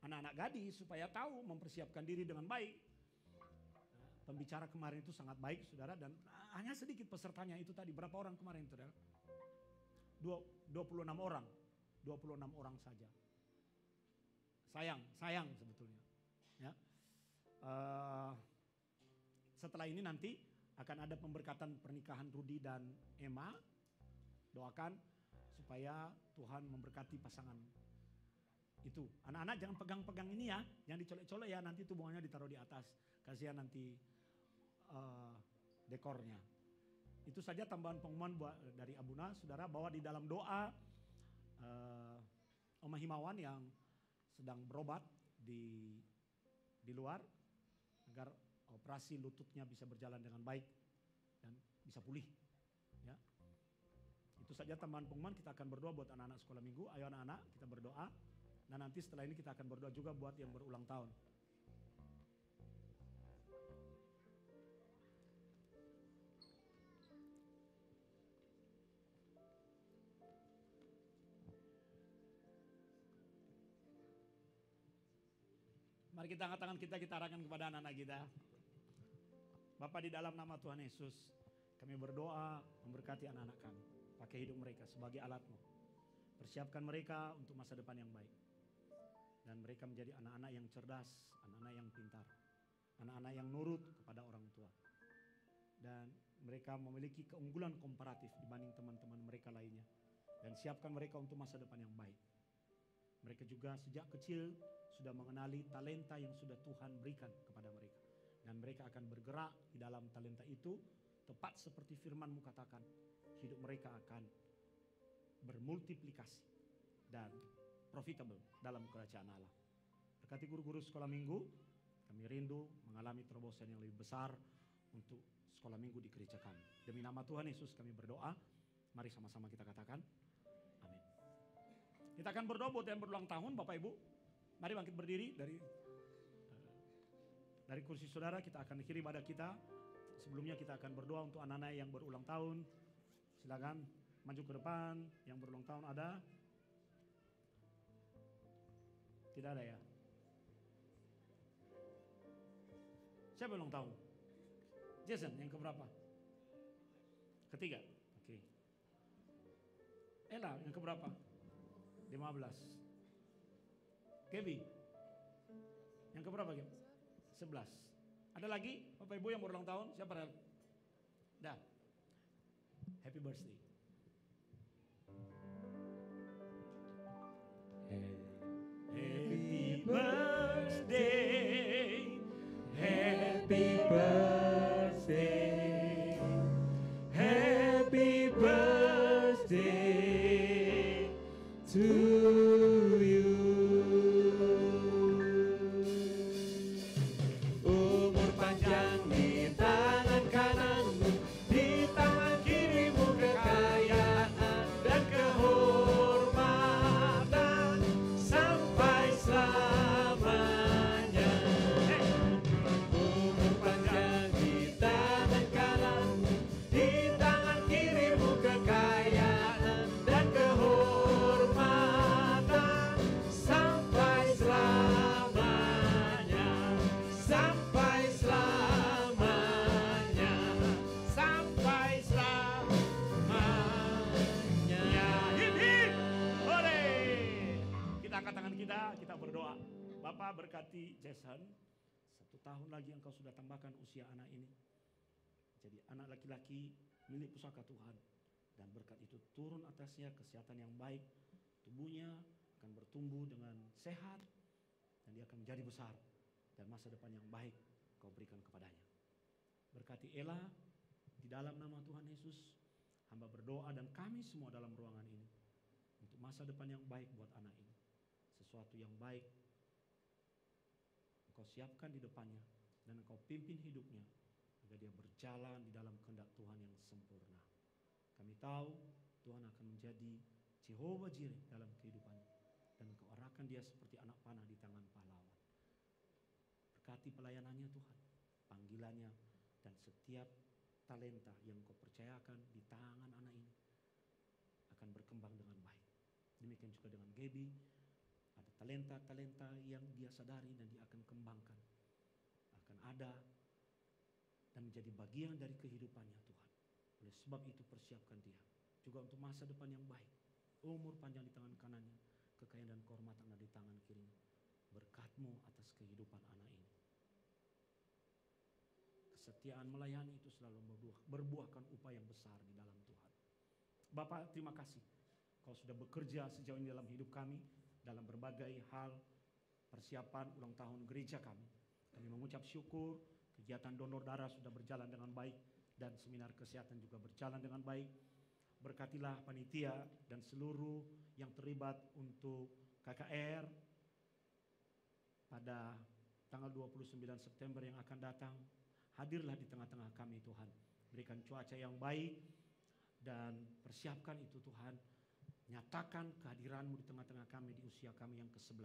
Speaker 2: anak-anak gadis supaya tahu mempersiapkan diri dengan baik. Pembicara kemarin itu sangat baik saudara, dan hanya sedikit pesertanya itu tadi. Berapa orang kemarin saudara? 26 orang. 26 orang saja. Sayang sebetulnya. Ya. Setelah ini nanti akan ada pemberkatan pernikahan Rudi dan Emma. Doakan supaya Tuhan memberkati pasangan itu. Anak-anak jangan pegang-pegang ini ya, jangan dicolek-colek ya, nanti itu bunganya ditaruh di atas. Kasihan nanti dekornya. Itu saja tambahan pengumuman dari Abuna, saudara, bahwa di dalam doa Oma Himawan yang sedang berobat di luar agar operasi lututnya bisa berjalan dengan baik dan bisa pulih. Ya. Itu saja tambahan pengumuman. Kita akan berdoa buat anak-anak sekolah minggu. Ayo anak-anak kita berdoa. Dan nanti setelah ini kita akan berdoa juga buat yang berulang tahun. Mari kita angkat tangan kita arahkan kepada anak-anak kita. Bapa di dalam nama Tuhan Yesus, kami berdoa memberkati anak-anak kami. Pakai hidup mereka sebagai alat-Mu. Persiapkan mereka untuk masa depan yang baik. Dan mereka menjadi anak-anak yang cerdas, anak-anak yang pintar. Anak-anak yang nurut kepada orang tua. Dan mereka memiliki keunggulan komparatif dibanding teman-teman mereka lainnya. Dan siapkan mereka untuk masa depan yang baik. Mereka juga sejak kecil sudah mengenali talenta yang sudah Tuhan berikan kepada mereka. Dan mereka akan bergerak di dalam talenta itu tepat seperti firman-Mu katakan. Hidup mereka akan bermultiplikasi dan profitable dalam kerajaan Allah. Berkati guru-guru sekolah minggu, kami rindu mengalami terobosan yang lebih besar untuk sekolah minggu di gereja kami. Demi nama Tuhan Yesus kami berdoa, mari sama-sama kita katakan amin. Kita akan berdoa buat yang berulang tahun Bapak Ibu. Mari bangkit berdiri dari kursi saudara, kita akan akhiri ibadah kita. Sebelumnya kita akan berdoa untuk anak-anak yang berulang tahun. Silakan maju ke depan, yang berulang tahun ada? Tidak ada ya? Siapa ulang tahun? Jason yang keberapa? Ketiga, oke. Ella yang keberapa? 15. Kevin yang keberapa Kevin? 11. Ada lagi Bapak Ibu yang berulang tahun? Siapa? Dah. Happy birthday. Happy birthday. Happy birthday. Happy birthday to you.
Speaker 1: Umur panjang di tangan kananmu, di tangan kirimu
Speaker 2: berdoa. Bapak berkati Jason, 1 tahun lagi engkau sudah tambahkan usia anak ini. Jadi anak laki-laki milik pusaka Tuhan. Dan berkat itu turun atasnya kesehatan yang baik. Tubuhnya akan bertumbuh dengan sehat. Dan dia akan menjadi besar. Dan masa depan yang baik kau berikan kepadanya. Berkati Ella, di dalam nama Tuhan Yesus, hamba berdoa dan kami semua dalam ruangan ini. Untuk masa depan yang baik buat anak ini. Sesuatu yang baik engkau siapkan di depannya dan engkau pimpin hidupnya agar dia berjalan di dalam kehendak Tuhan yang sempurna. Kami tahu Tuhan akan menjadi Jehovah Jireh dalam kehidupannya dan engkau arahkan dia seperti anak panah di tangan pahlawan. Berkati pelayanannya Tuhan, panggilannya dan setiap talenta yang engkau percayakan di tangan anak ini akan berkembang dengan baik. Demikian juga dengan Gaby. Ada talenta-talenta yang dia sadari dan dia akan kembangkan. Akan ada dan menjadi bagian dari kehidupannya Tuhan. Oleh sebab itu persiapkan dia. Juga untuk masa depan yang baik. Umur panjang di tangan kanannya. Kekayaan dan kehormatan ada di tangan kirinya. Berkat-Mu atas kehidupan anak ini. Kesetiaan melayani itu selalu berbuahkan upaya yang besar di dalam Tuhan. Bapak terima kasih. Kau sudah bekerja sejauh ini dalam hidup kami. Dalam berbagai hal persiapan ulang tahun gereja kami. Kami mengucap syukur, kegiatan donor darah sudah berjalan dengan baik dan seminar kesehatan juga berjalan dengan baik. Berkatilah panitia dan seluruh yang terlibat untuk KKR pada tanggal 29 September yang akan datang. Hadirlah di tengah-tengah kami Tuhan. Berikan cuaca yang baik dan persiapkan itu Tuhan. Nyatakan kehadiran-Mu di tengah-tengah kami di usia kami yang ke-11.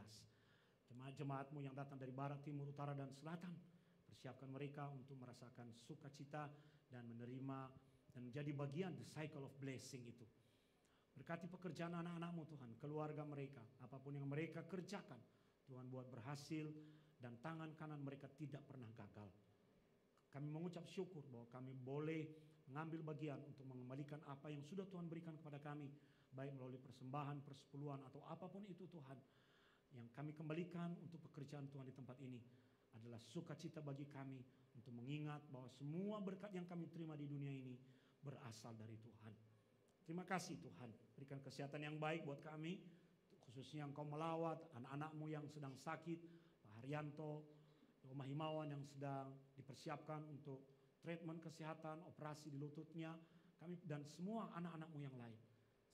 Speaker 2: Jemaat-Jemaat-Mu yang datang dari barat, timur, utara, dan selatan. Persiapkan mereka untuk merasakan sukacita dan menerima dan menjadi bagian the cycle of blessing itu. Berkati pekerjaan anak-anak-Mu Tuhan, keluarga mereka, apapun yang mereka kerjakan. Tuhan buat berhasil dan tangan kanan mereka tidak pernah gagal. Kami mengucap syukur bahwa kami boleh mengambil bagian untuk mengembalikan apa yang sudah Tuhan berikan kepada kami. Baik melalui persembahan, persepuluhan atau apapun itu Tuhan. Yang kami kembalikan untuk pekerjaan Tuhan di tempat ini adalah sukacita bagi kami untuk mengingat bahwa semua berkat yang kami terima di dunia ini berasal dari Tuhan. Terima kasih Tuhan, berikan kesehatan yang baik buat kami, khususnya Engkau melawat anak-anak-Mu yang sedang sakit, Pak Haryanto, Oma Himawan yang sedang dipersiapkan untuk treatment kesehatan, operasi di lututnya, kami dan semua anak-anak-Mu yang lain.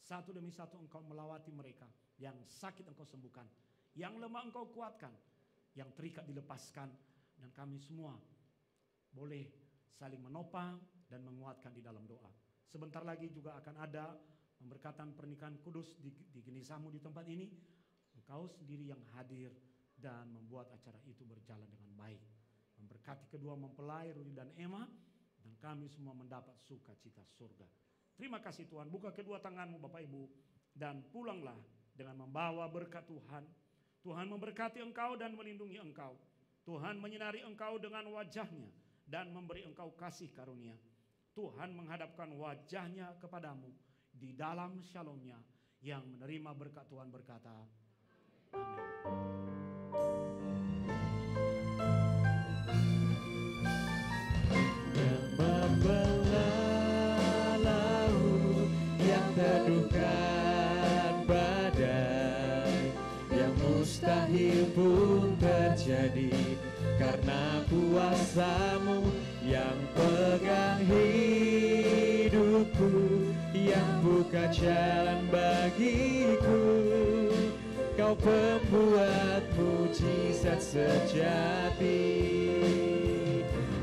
Speaker 2: Satu demi satu Engkau melawati mereka. Yang sakit Engkau sembuhkan. Yang lemah Engkau kuatkan. Yang terikat dilepaskan. Dan kami semua boleh saling menopang dan menguatkan di dalam doa. Sebentar lagi juga akan ada pemberkatan pernikahan kudus di genisah-Mu di tempat ini. Engkau sendiri yang hadir dan membuat acara itu berjalan dengan baik. Memberkati kedua mempelai Rudi dan Emma. Dan kami semua mendapat sukacita surga. Terima kasih Tuhan, buka kedua tangan-Mu Bapak Ibu dan pulanglah dengan membawa berkat Tuhan. Tuhan memberkati engkau dan melindungi engkau. Tuhan menyinari engkau dengan wajah-Nya dan memberi engkau kasih karunia. Tuhan menghadapkan wajah-Nya kepadamu di dalam shalom-Nya. Yang menerima berkat Tuhan berkata, amin.
Speaker 1: Teduhkan badai yang mustahil pun terjadi karena kuasa-Mu yang pegang hidupku, yang buka jalan bagiku. Kau pembuat mujizat sejati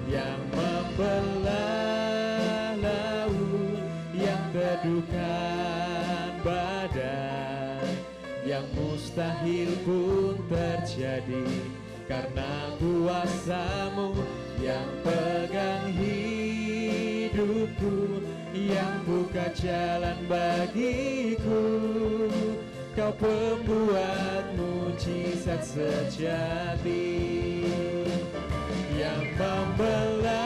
Speaker 1: yang membelah laut, yang teduhkan badai yang mustahil pun terjadi karena kuasa-Mu yang pegang hidupku, yang buka jalan bagiku. Kau pembuat mujizat sejati yang membelah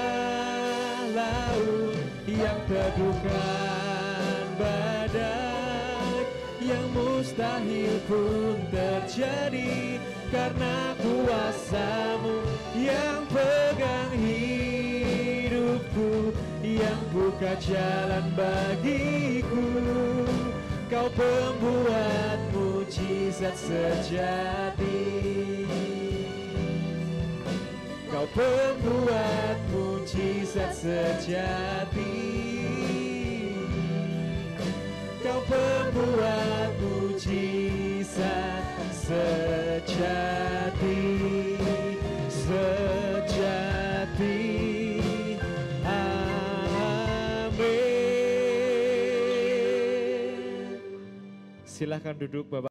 Speaker 1: laut, yang teduhkan badai yang mustahil pun terjadi karena kuasa-Mu yang pegang hidupku, yang buka jalan bagiku. Kau pembuat mujizat sejati. Kau pembuat mujizat sejati. Kau pembuat mujizat sejati. Sejati. Amin. Silakan duduk Bapak.